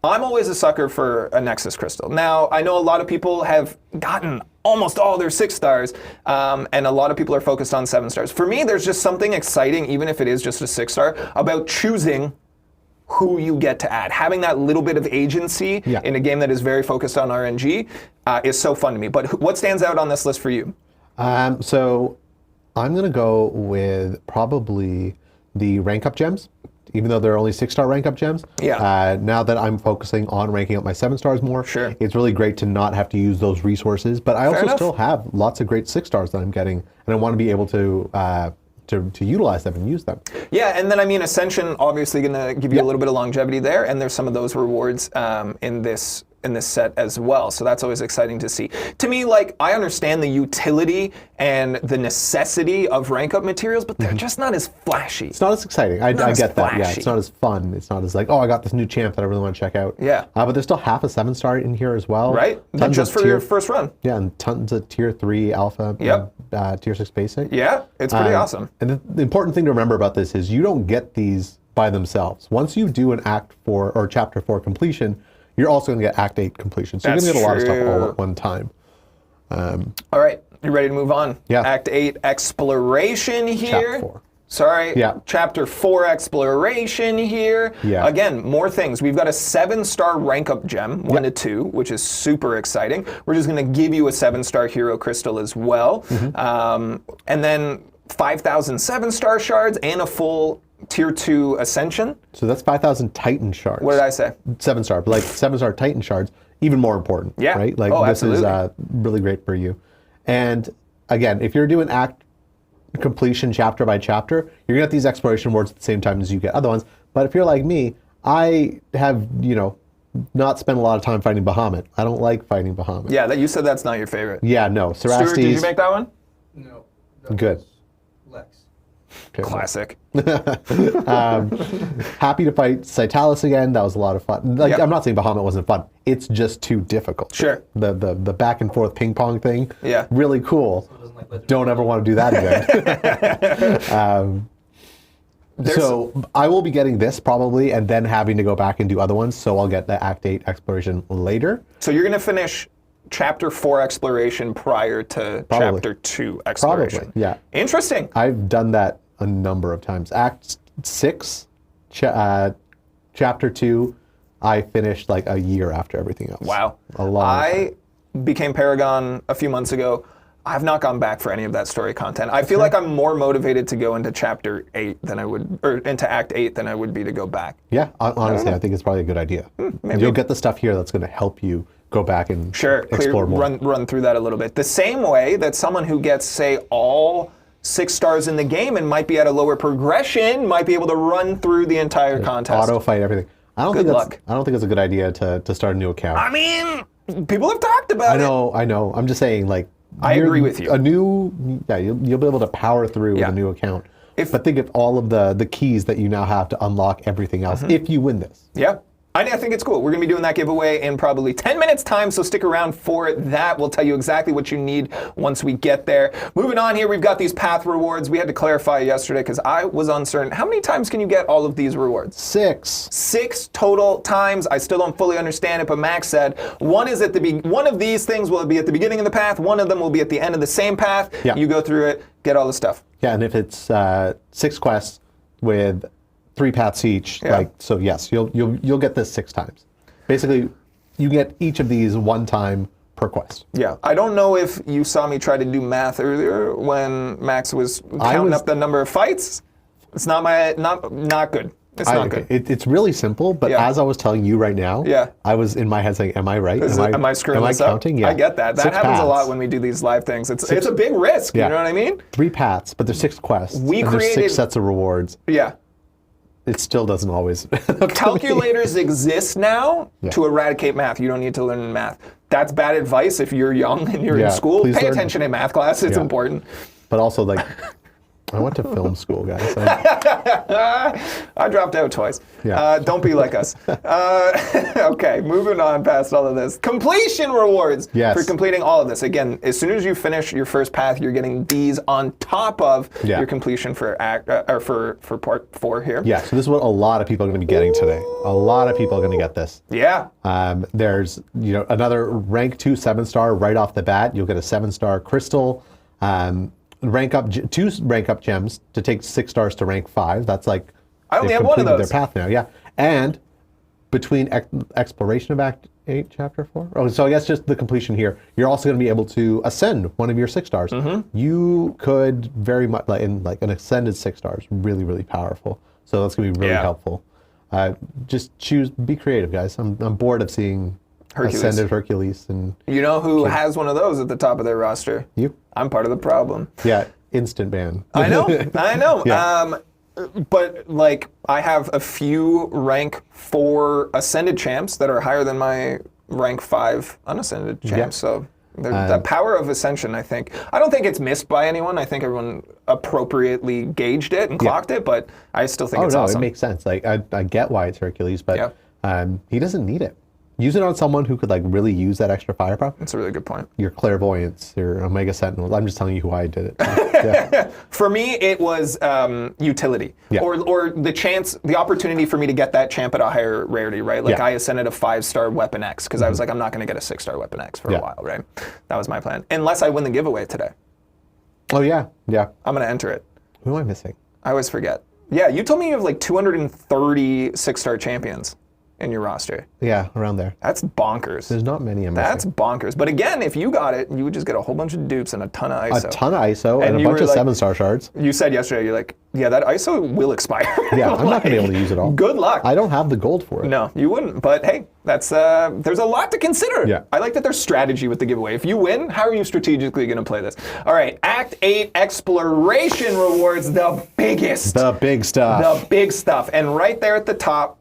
I'm always a sucker for a Nexus Crystal. Now, I know a lot of people have gotten almost all their 6 stars, and a lot of people are focused on 7 stars. For me, there's just something exciting, even if it is just a 6-star, about choosing who you get to add. Having that little bit of agency in a game that is very focused on RNG is so fun to me. But what stands out on this list for you? So I'm going to go with probably the rank up gems, even though they're only 6-star rank up gems. Now that I'm focusing on ranking up my 7 stars more, it's really great to not have to use those resources. But I also still have lots of great 6 stars that I'm getting, and I want to be able to utilize them and use them. Yeah, and then I mean, Ascension obviously going to give you a little bit of longevity there, and there's some of those rewards in this set as well. So that's always exciting to see. To me, like, I understand the utility and the necessity of rank up materials, but they're just not as flashy. It's not as exciting. I get that. Yeah, it's not as fun. It's not as like, oh, I got this new champ that I really want to check out. But there's still half a 7-star in here as well. Right. Just for your first run. Yeah, and tons of tier 3 alpha. Tier 6 basic. Yeah, it's pretty awesome. And the important thing to remember about this is you don't get these by themselves. Once you do an Act 4 or Chapter 4 completion, you're also going to get Act 8 completion. So you're going to get a lot of stuff all at one time. All right, you ready to move on? Act 8 exploration here. Chapter 4. Sorry, Chapter 4 exploration here. Again, more things. We've got a 7-star rank up gem, 1 to 2, which is super exciting. We're just going to give you a 7-star hero crystal as well. And then 5,000 7-star shards and a full tier 2 ascension. So that's 5,000 Titan shards. What did I say? 7-star, but like 7-star Titan shards, even more important. Right? Like this is really great for you. And again, if you're doing Act completion chapter by chapter, you're gonna get these exploration rewards at the same time as you get other ones. But if you're like me, I have, not spent a lot of time fighting Bahamut. I don't like fighting Bahamut. Yeah, that you said that's not your favorite. Yeah, no. Cerastes, Stuart, did you make that one? No. Good. Lex. Okay, Classic. Happy to fight Citalis again. That was a lot of fun. Like, I'm not saying Bahamut wasn't fun. It's just too difficult. Sure. The back and forth ping pong thing. Yeah. Really cool. Don't ever want to do that again. So I will be getting this probably, and then having to go back and do other ones. So I'll get the Act 8 exploration later. So you're going to finish Chapter 4 exploration prior to Chapter 2 exploration. Probably, yeah. Interesting. I've done that a number of times. Act 6, Chapter 2, I finished like a year after everything else. Wow. A long time. I became Paragon a few months ago. I've not gone back for any of that story content. I feel like I'm more motivated to go into Chapter 8 than I would, or into Act 8 than I would be to go back. Yeah, honestly, I think it's probably a good idea. You'll get the stuff here that's going to help you go back and explore more. Run through that a little bit. The same way that someone who gets, say, all 6 stars in the game and might be at a lower progression might be able to run through the entire contest. Auto fight everything. I don't think it's a good idea to start a new account. I mean, people have talked about it. I know. I'm just saying, like, I agree with you. You'll be able to power through with a new account. But think of all of the keys that you now have to unlock everything else if you win this. Yeah. I think it's cool. We're going to be doing that giveaway in probably 10 minutes time, so stick around for that. We'll tell you exactly what you need once we get there. Moving on here, we've got these path rewards. We had to clarify yesterday because I was uncertain. How many times can you get all of these rewards? 6. 6 total times. I still don't fully understand it, but Max said one of these things will be at the beginning of the path, one of them will be at the end of the same path. Yeah. You go through it, get all the stuff. Yeah, and if it's 6 quests with 3 paths each, so yes, you'll get this 6 times. Basically, you get each of these 1 time per quest. Yeah, I don't know if you saw me try to do math earlier when Max was counting up the number of fights. It's not good. It's not good. It's really simple, but as I was telling you right now, I was in my head saying, "Am I right? Am I screwing this up?" counting? Yeah. I get that. That 6 happens paths. a lot when we do these live things. It's a big risk. You know what I mean? 3 paths, but there's 6 quests. There's 6 sets of rewards. Yeah. It still doesn't always. Calculators exist now to eradicate math. You don't need to learn math. That's bad advice if you're young and you're in school. Pay attention in math class. It's important. But also, like, I went to film school, guys. I dropped out twice. Yeah. Don't be like us. Okay, moving on past all of this. Completion rewards for completing all of this. Again, as soon as you finish your first path, you're getting these on top of your completion for for part 4 here. Yeah, so this is what a lot of people are going to be getting today. A lot of people are going to get this. Yeah. There's another rank 2 7-star right off the bat. You'll get a 7-star crystal. 2 rank up gems to take 6 stars to rank 5. That's like I only have one of those. Their path now, yeah. And between exploration of Act 8, Chapter 4. Oh, so I guess just the completion here. You're also going to be able to ascend one of your 6 stars. You could very much an ascended 6 stars, really, really powerful. So that's going to be really helpful. Just be creative, guys. I'm bored of seeing ascended Hercules. And you know who has one of those at the top of their roster? You. I'm part of the problem. Yeah, instant ban. I know. Yeah. But like I have a few rank 4 ascended champs that are higher than my rank 5 unascended champs. So the power of ascension, I think. I don't think it's missed by anyone. I think everyone appropriately gauged it and clocked it, but I still think it's awesome. It makes sense. Like I get why it's Hercules, but he doesn't need it. Use it on someone who could really use that extra firepower. That's a really good point. Your clairvoyance, your Omega Sentinels. I'm just telling you why I did it. For me, it was utility, or the opportunity for me to get that champ at a higher rarity, right? Like I ascended a 5-star Weapon X because I was like, I'm not going to get a 6-star Weapon X for a while, right? That was my plan, unless I win the giveaway today. Oh yeah. I'm going to enter it. Who am I missing? I always forget. Yeah, you told me you have 230 6-star champions in your roster. Yeah, around there. That's bonkers. There's not many. That's bonkers. But again, if you got it, you would just get a whole bunch of dupes and a ton of ISO. A ton of ISO and a bunch of 7-star shards. You said yesterday, you're like, yeah, that ISO will expire. Yeah, I'm not going to be able to use it all. Good luck. I don't have the gold for it. No, you wouldn't. But hey, there's a lot to consider. Yeah. I like that there's strategy with the giveaway. If you win, how are you strategically going to play this? All right, Act 8 Exploration Rewards, the biggest. The big stuff. The big stuff. And right there at the top,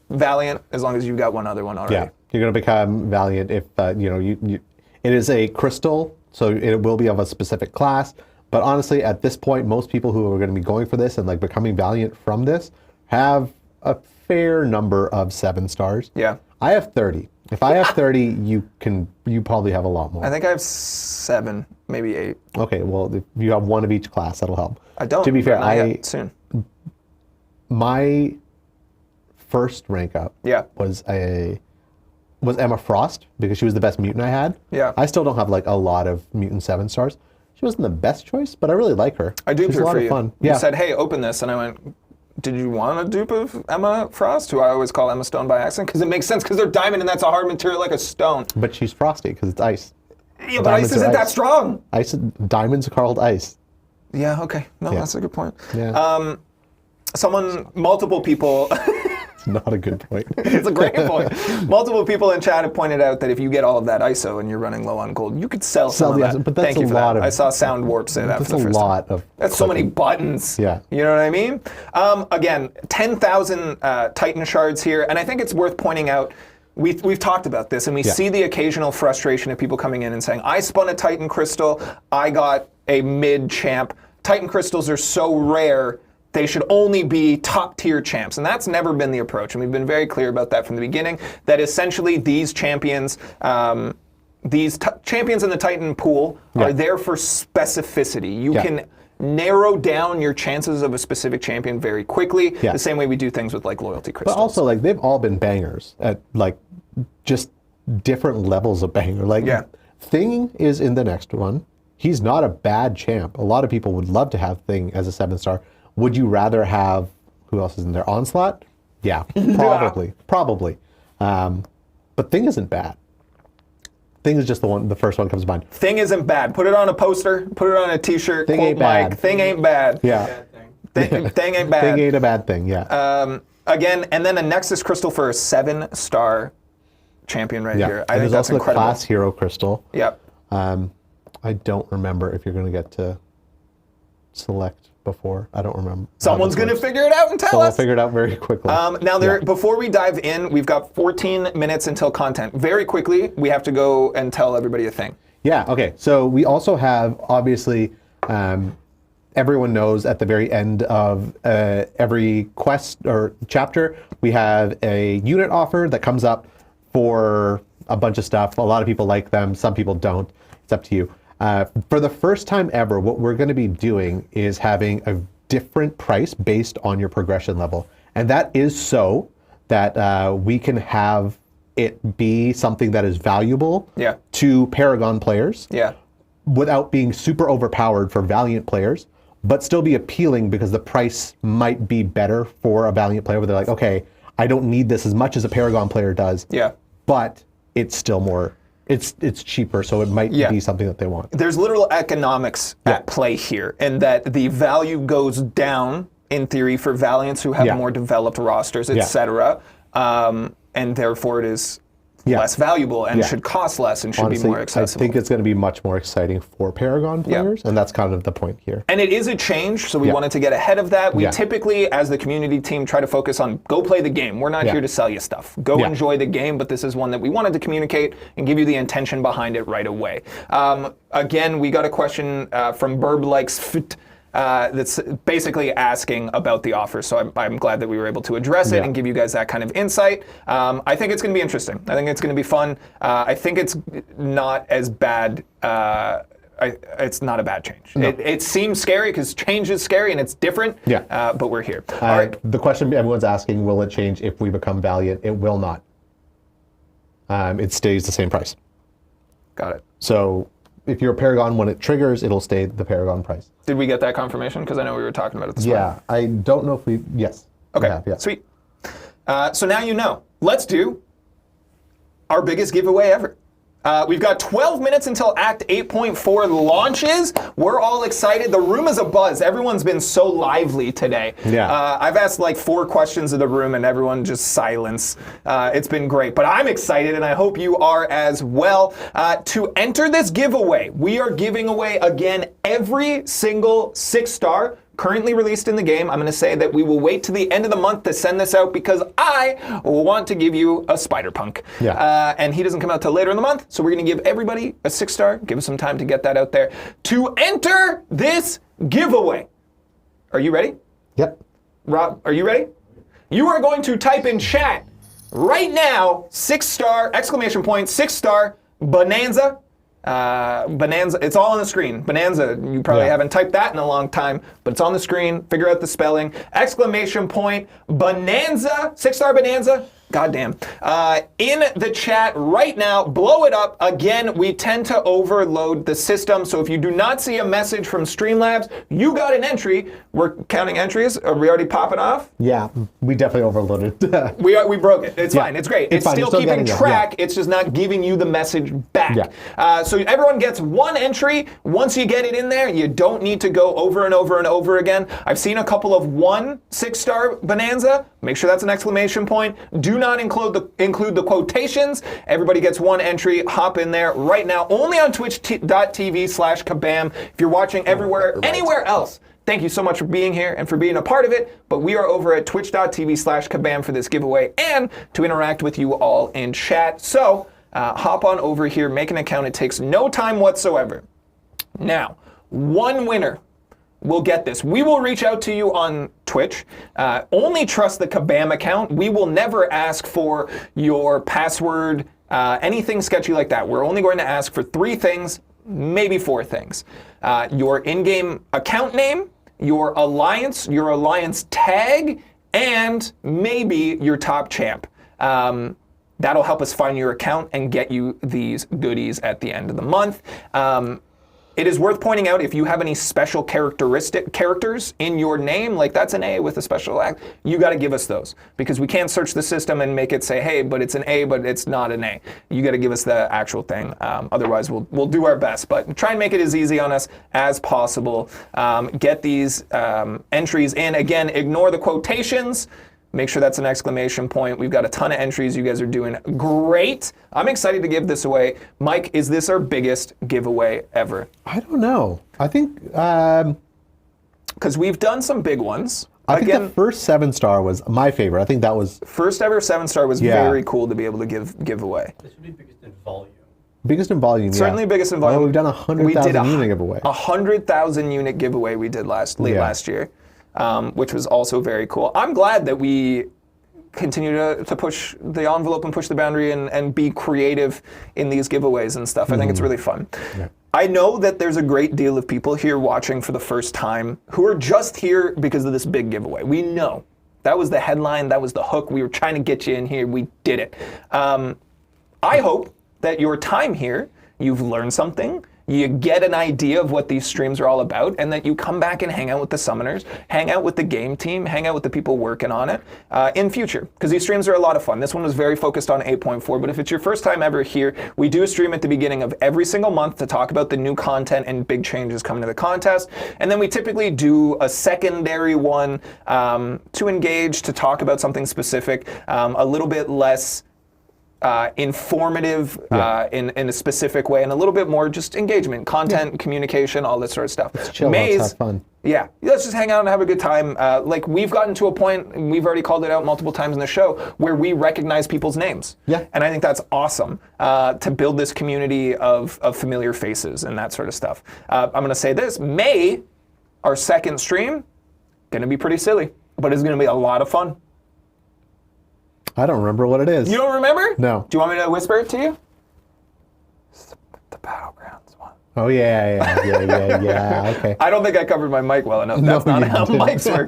Valiant, as long as you've got one other one already. Yeah, you're going to become Valiant if, it is a crystal, so it will be of a specific class. But honestly, at this point, most people who are going to be going for this and becoming Valiant from this have a fair number of 7 stars. Yeah. I have 30. If I have 30, you probably have a lot more. I think I have 7, maybe 8. Okay, well, if you have one of each class, that'll help. I don't. To be fair, soon. My first rank up was Emma Frost, because she was the best mutant I had. Yeah. I still don't have a lot of mutant 7 stars. She wasn't the best choice, but I really like her. I duped her for you. Fun. You said, hey, open this, and I went, did you want a dupe of Emma Frost, who I always call Emma Stone by accident? Because it makes sense, because they're diamond and that's a hard material like a stone. But she's frosty because it's ice. Yeah, but ice isn't that strong. Diamonds are called ice. Yeah, okay. No, that's a good point. Yeah. Multiple people... It's not a good point. It's a great point. Multiple people in chat have pointed out that if you get all of that ISO and you're running low on gold, you could sell some of the that. ISO, but that's Thank you a for lot that. of- I saw Sound Warp say that for the That's a first lot time. of That's so many clicking. buttons. Yeah. You know what I mean? Again, 10,000 Titan shards here, and I think it's worth pointing out, we've talked about this, and we see the occasional frustration of people coming in and saying, I spun a Titan crystal, I got a mid-champ. Titan crystals are so rare, they should only be top-tier champs. And that's never been the approach. And we've been very clear about that from the beginning, that essentially these champions, champions in the Titan pool are there for specificity. You can narrow down your chances of a specific champion very quickly, the same way we do things with like loyalty crystals. But also, like, they've all been bangers at like just different levels of banger. Like, Thing is in the next one. He's not a bad champ. A lot of people would love to have Thing as a 7-star. Would you rather have, who else is in there? Onslaught? Yeah, probably. Probably. But Thing isn't bad. Thing is just the first one comes to mind. Thing isn't bad. Put it on a poster, put it on a t-shirt, Thing quote ain't Mike, bad. Thing ain't bad. Yeah. Thing ain't bad. Thing ain't a bad thing, yeah. Again, and then a Nexus Crystal for a 7-star champion right here. I And think there's that's also incredible. the Class Hero Crystal. Yep. I don't remember if you're going to get to select before. I don't remember. Someone's going to figure it out and tell We'll us. figure it out very quickly. Now, before we dive in, we've got 14 minutes until content. Very quickly, we have to go and tell everybody a thing. Yeah, okay. So we also have, obviously, everyone knows at the very end of every quest or chapter, we have a unit offer that comes up for a bunch of stuff. A lot of people like them. Some people don't. It's up to you. For the first time ever, what we're going to be doing is having a different price based on your progression level. And that is so that we can have it be something that is valuable to Paragon players without being super overpowered for Valiant players, but still be appealing because the price might be better for a Valiant player where they're like, okay, I don't need this as much as a Paragon player does, but it's still more... It's cheaper, so it might be something that they want. There's literal economics at play here, and that the value goes down, in theory, for Valiants who have more developed rosters, etc. And therefore it is less valuable and should cost less and should Honestly, be more accessible. I think it's going to be much more exciting for Paragon players, and that's kind of the point here. And it is a change, so we wanted to get ahead of that. We typically, as the community team, try to focus on go play the game. We're not here to sell you stuff. Go enjoy the game, but this is one that we wanted to communicate and give you the intention behind it right away. Again, we got a question from Burb Likes Fit. That's basically asking about the offer. So I'm glad that we were able to address it and give you guys that kind of insight. I think it's going to be interesting. I think it's going to be fun. I think it's not as bad. It's not a bad change. No. It seems scary because change is scary and it's different. But we're here. All right. The question everyone's asking, will it change if we become Valiant? It will not. It stays the same price. Got it. So if you're a Paragon, when it triggers, it'll stay the Paragon price. Did we get that confirmation? Because I know we were talking about it this morning. Yeah, I don't know if we... Yes. Okay, we have, sweet. So now you know. Let's do our biggest giveaway ever. We've got 12 minutes until Act 8.4 launches. We're all excited. The room is abuzz. Everyone's been so lively today. I've asked like 4 questions of the room and everyone just silence. It's been great. But I'm excited and I hope you are as well. To enter this giveaway, we are giving away again every single 6-star currently released in the game. I'm going to say that we will wait to the end of the month to send this out because I want to give you a Spider-Punk. And he doesn't come out till later in the month, so we're going to give everybody a 6-star. Give us some time to get that out there. To enter this giveaway, are you ready? Yep. Rob, are you ready? You are going to type in chat right now, 6-star, exclamation point, 6-star, Bonanza. Bonanza, it's all on the screen. Bonanza, you probably haven't typed that in a long time, but it's on the screen. Figure out the spelling. Exclamation point, Bonanza, 6-star Bonanza, Goddamn. In the chat right now, blow it up. Again, we tend to overload the system, so if you do not see a message from Streamlabs, you got an entry. We're counting entries. Are we already popping off? Yeah, we definitely overloaded. we broke it. It's fine. It's great. It's fine. still You're keeping getting track. It's just not giving you the message back. Yeah. So everyone gets one entry. Once you get it in there, you don't need to go over and over and over again. I've seen a couple of 1 6-star bonanza. Make sure that's an exclamation point. Do not include the quotations. Everybody gets one entry. Hop in there right now. Only on twitch.tv/kabam. If you're watching everywhere, anywhere else, thank you so much for being here and for being a part of it. But we are over at twitch.tv/kabam for this giveaway and to interact with you all in chat. So hop on over here, make an account. It takes no time whatsoever. Now, one winner will get this. We will reach out to you on Twitch. Only trust the Kabam account. We will never ask for your password, anything sketchy like that. We're only going to ask for 3 things, maybe 4 things. Your in-game account name, your alliance tag, and maybe your top champ. That'll help us find your account and get you these goodies at the end of the month. It is worth pointing out, if you have any special characters in your name, like that's an A with a special act, you got to give us those, because we can't search the system and make it say, hey, but it's an A, but it's not an A. You got to give us the actual thing. Otherwise, we'll do our best, but try and make it as easy on us as possible. Get these entries in. Again, ignore the quotations. Make sure that's an exclamation point. We've got a ton of entries. You guys are doing great. I'm excited to give this away. Mike, is this our biggest giveaway ever? I don't know. I think... Because we've done some big ones. I think the first 7-star was my favorite. I think that was... First ever 7-star was very cool to be able to give away. This would be biggest in volume. Biggest in volume, Certainly biggest in volume. Well, we've done 100,000 unit giveaway. 100,000 unit giveaway we did last year. Which was also very cool. I'm glad that we continue to push the envelope and push the boundary and be creative in these giveaways and stuff. I think it's really fun. Yeah. I know that there's a great deal of people here watching for the first time who are just here because of this big giveaway. We know. That was the headline. That was the hook. We were trying to get you in here. We did it. I hope that your time here, you've learned something. You get an idea of what these streams are all about, and that you come back and hang out with the summoners, hang out with the game team, hang out with the people working on it in future, because these streams are a lot of fun. This one was very focused on 8.4, but if it's your first time ever here, we do a stream at the beginning of every single month to talk about the new content and big changes coming to the contest, and then we typically do a secondary one to engage, to talk about something specific, a little bit less informative in a specific way, and a little bit more just engagement, content, communication, all this sort of stuff. Let's chill, let's have fun. Yeah, let's just hang out and have a good time. Like, we've gotten to a point, and we've already called it out multiple times in the show, where we recognize people's names. Yeah. And I think that's awesome to build this community of familiar faces and that sort of stuff. I'm going to say this, May, our second stream, going to be pretty silly, but it's going to be a lot of fun. I don't remember what it is. You don't remember? No. Do you want me to whisper it to you? The Battlegrounds one. Oh, yeah. Okay. I don't think I covered my mic well enough. That's not how mics work.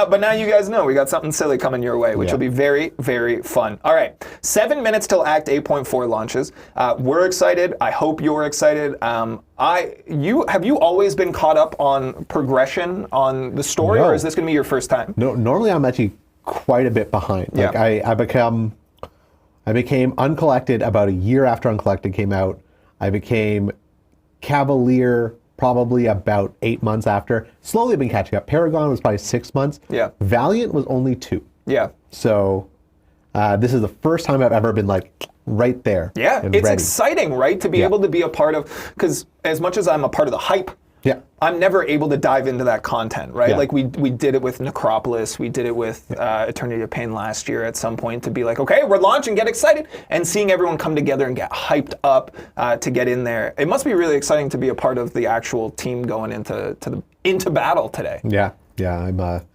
But now you guys know we got something silly coming your way, which will be very, very fun. All right, 7 minutes till Act 8.4 launches. We're excited. I hope you're excited. Have you always been caught up on progression on the story, or is this going to be your first time? No, normally I'm actually quite a bit behind. Like I became Uncollected about a year after Uncollected came out. I became Cavalier probably about 8 months after. Slowly been catching up. Paragon was probably 6 months. Yeah. Valiant was only 2. Yeah. So this is the first time I've ever been like right there. Yeah, it's ready. Exciting, right? To be able to be a part of, because as much as I'm a part of the hype, I'm never able to dive into that content, right? Yeah. Like we did it with Necropolis, we did it with Eternity of Pain last year at some point, to be like, okay, we're launching, get excited, and seeing everyone come together and get hyped up to get in there. It must be really exciting to be a part of the actual team going into battle today. Yeah, I'm I'm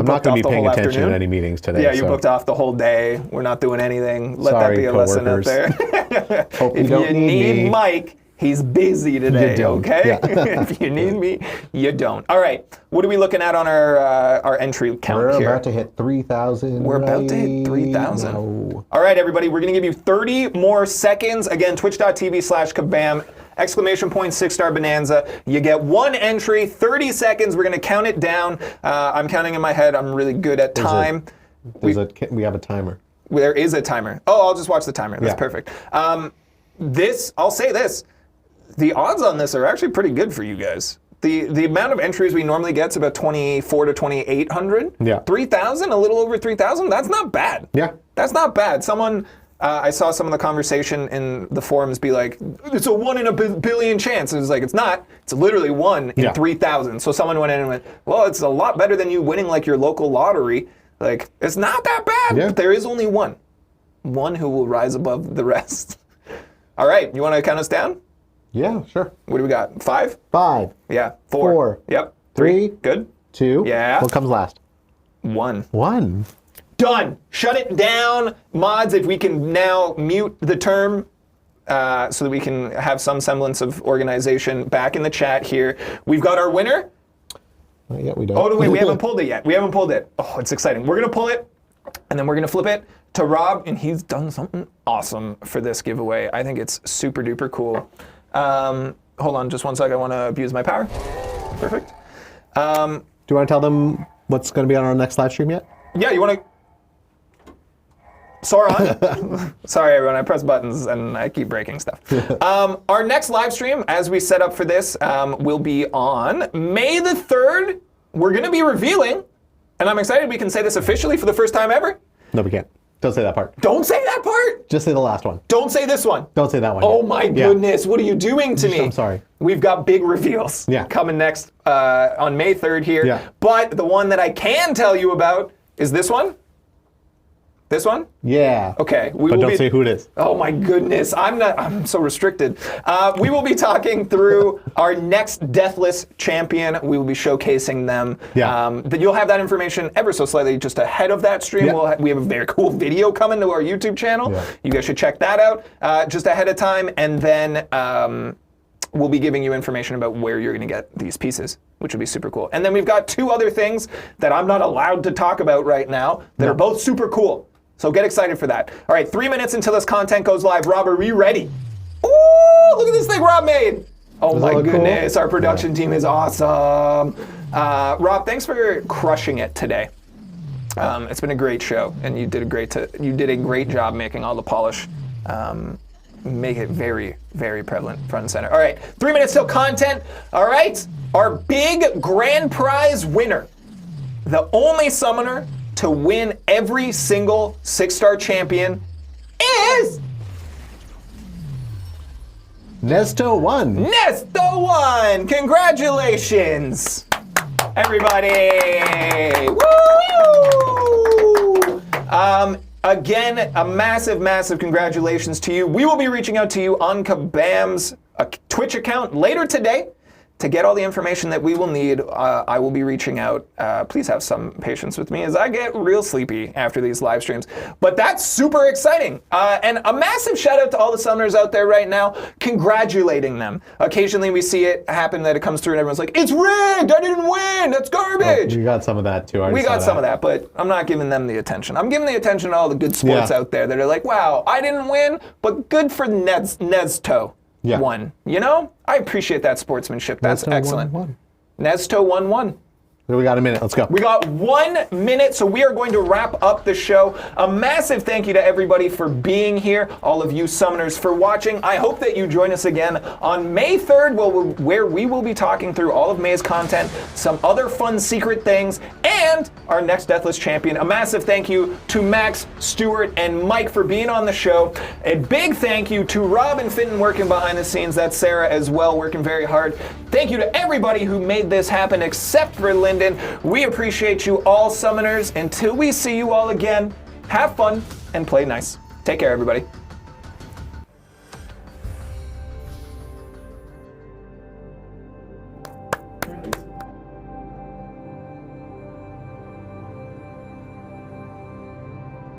not going to be paying attention in any meetings today. Yeah, you booked off the whole day. We're not doing anything. Let Sorry, that be a lesson out there. Hope If you need Mike, He's busy today, You don't. okay? Yeah. If you need me, you don't. All right, what are we looking at on our entry count We're here? about to hit 3,000. We're about to hit 3,000. No. All right, everybody, we're going to give you 30 more seconds. Again, twitch.tv/kabam, exclamation point, 6-star bonanza. You get one entry, 30 seconds. We're going to count it down. I'm counting in my head. I'm really good at time. We have a timer. There is a timer. Oh, I'll just watch the timer. That's Yeah. perfect. I'll say this. The odds on this are actually pretty good for you guys. The amount of entries we normally get is about 2,400 to 2,800. Yeah. 3,000, a little over 3,000. That's not bad. Yeah. That's not bad. Someone, I saw some of the conversation in the forums be like, it's a 1 in a billion chance. It was like, it's not. It's literally 1 in 3,000. So someone went in and went, well, it's a lot better than you winning like your local lottery. Like, it's not that bad. Yeah. But there is only one. One who will rise above the rest. All right, you want to count us down? Yeah, sure. What do we got? 5? 5, Yeah. 4. 4. Yep. 3. Good. 2. Yeah. What comes last? 1. 1. Done. Shut it down. Mods, if we can now mute the term so that we can have some semblance of organization back in the chat here. We've got our winner. Not yet, we don't. Oh, no, wait, we haven't pulled it yet. We haven't pulled it. Oh, it's exciting. We're going to pull it, and then we're going to flip it to Rob, and he's done something awesome for this giveaway. I think it's super duper cool. Hold on just one sec. I want to abuse my power. Perfect. Do you want to tell them what's going to be on our next live stream yet? Yeah, you want to... Sauron. Sorry, everyone. I press buttons and I keep breaking stuff. Our next live stream, as we set up for this, will be on May the 3rd. We're going to be revealing, and I'm excited we can say this officially for the first time ever. No, we can't. Don't say that part. Don't say that part. Just say the last one. Don't say this one. Don't say that one. Oh yet. my Yeah. goodness, what are you doing to me? I'm sorry. We've got big reveals coming next on May 3rd here. Yeah. But the one that I can tell you about is this one. This one? Yeah. Okay. But don't say who it is. Oh my goodness, I'm so restricted. We will be talking through our next Deathless champion. We will be showcasing them. Yeah. You'll have that information ever so slightly just ahead of that stream. Yeah. We have a very cool video coming to our YouTube channel. Yeah. You guys should check that out just ahead of time. And then we'll be giving you information about where you're going to get these pieces, which will be super cool. And then we've got 2 other things that I'm not allowed to talk about right now that are both super cool. So get excited for that. All right, 3 minutes until this content goes live. Rob, are we ready? Ooh, look at this thing Rob made. Oh my goodness, our production team is awesome. Rob, thanks for crushing it today. It's been a great show, and you did a great job making all the polish. Make it very, very prevalent front and center. All right, 3 minutes till content. All right, our big grand prize winner, the only summoner to win every single 6-star champion is... Nesto1. Nesto1! Congratulations, everybody! Woo! Again, a massive, massive congratulations to you. We will be reaching out to you on Kabam's Twitch account later today to get all the information that we will need. I will be reaching out. Please have some patience with me as I get real sleepy after these live streams. But that's super exciting. And a massive shout out to all the summoners out there right now, congratulating them. Occasionally we see it happen that it comes through and everyone's like, it's rigged, I didn't win, that's garbage. We got some of that too. We got some of that, but I'm not giving them the attention. I'm giving the attention to all the good sports out there that are like, wow, I didn't win, but good for Nesto. Yeah. Won. You know? I appreciate that sportsmanship. That's Nesto excellent. won. Nesto 1-1. We got a minute. Let's go. We got 1 minute, so we are going to wrap up the show. A massive thank you to everybody for being here, all of you summoners for watching. I hope that you join us again on May 3rd, where we will be talking through all of May's content, some other fun secret things, and our next Deathless champion. A massive thank you to Max, Stuart, and Mike for being on the show. A big thank you to Rob and Fenton working behind the scenes. That's Sarah as well, working very hard. Thank you to everybody who made this happen, except for Lyndon. We appreciate you all, summoners. Until we see you all again, have fun and play nice. Take care, everybody.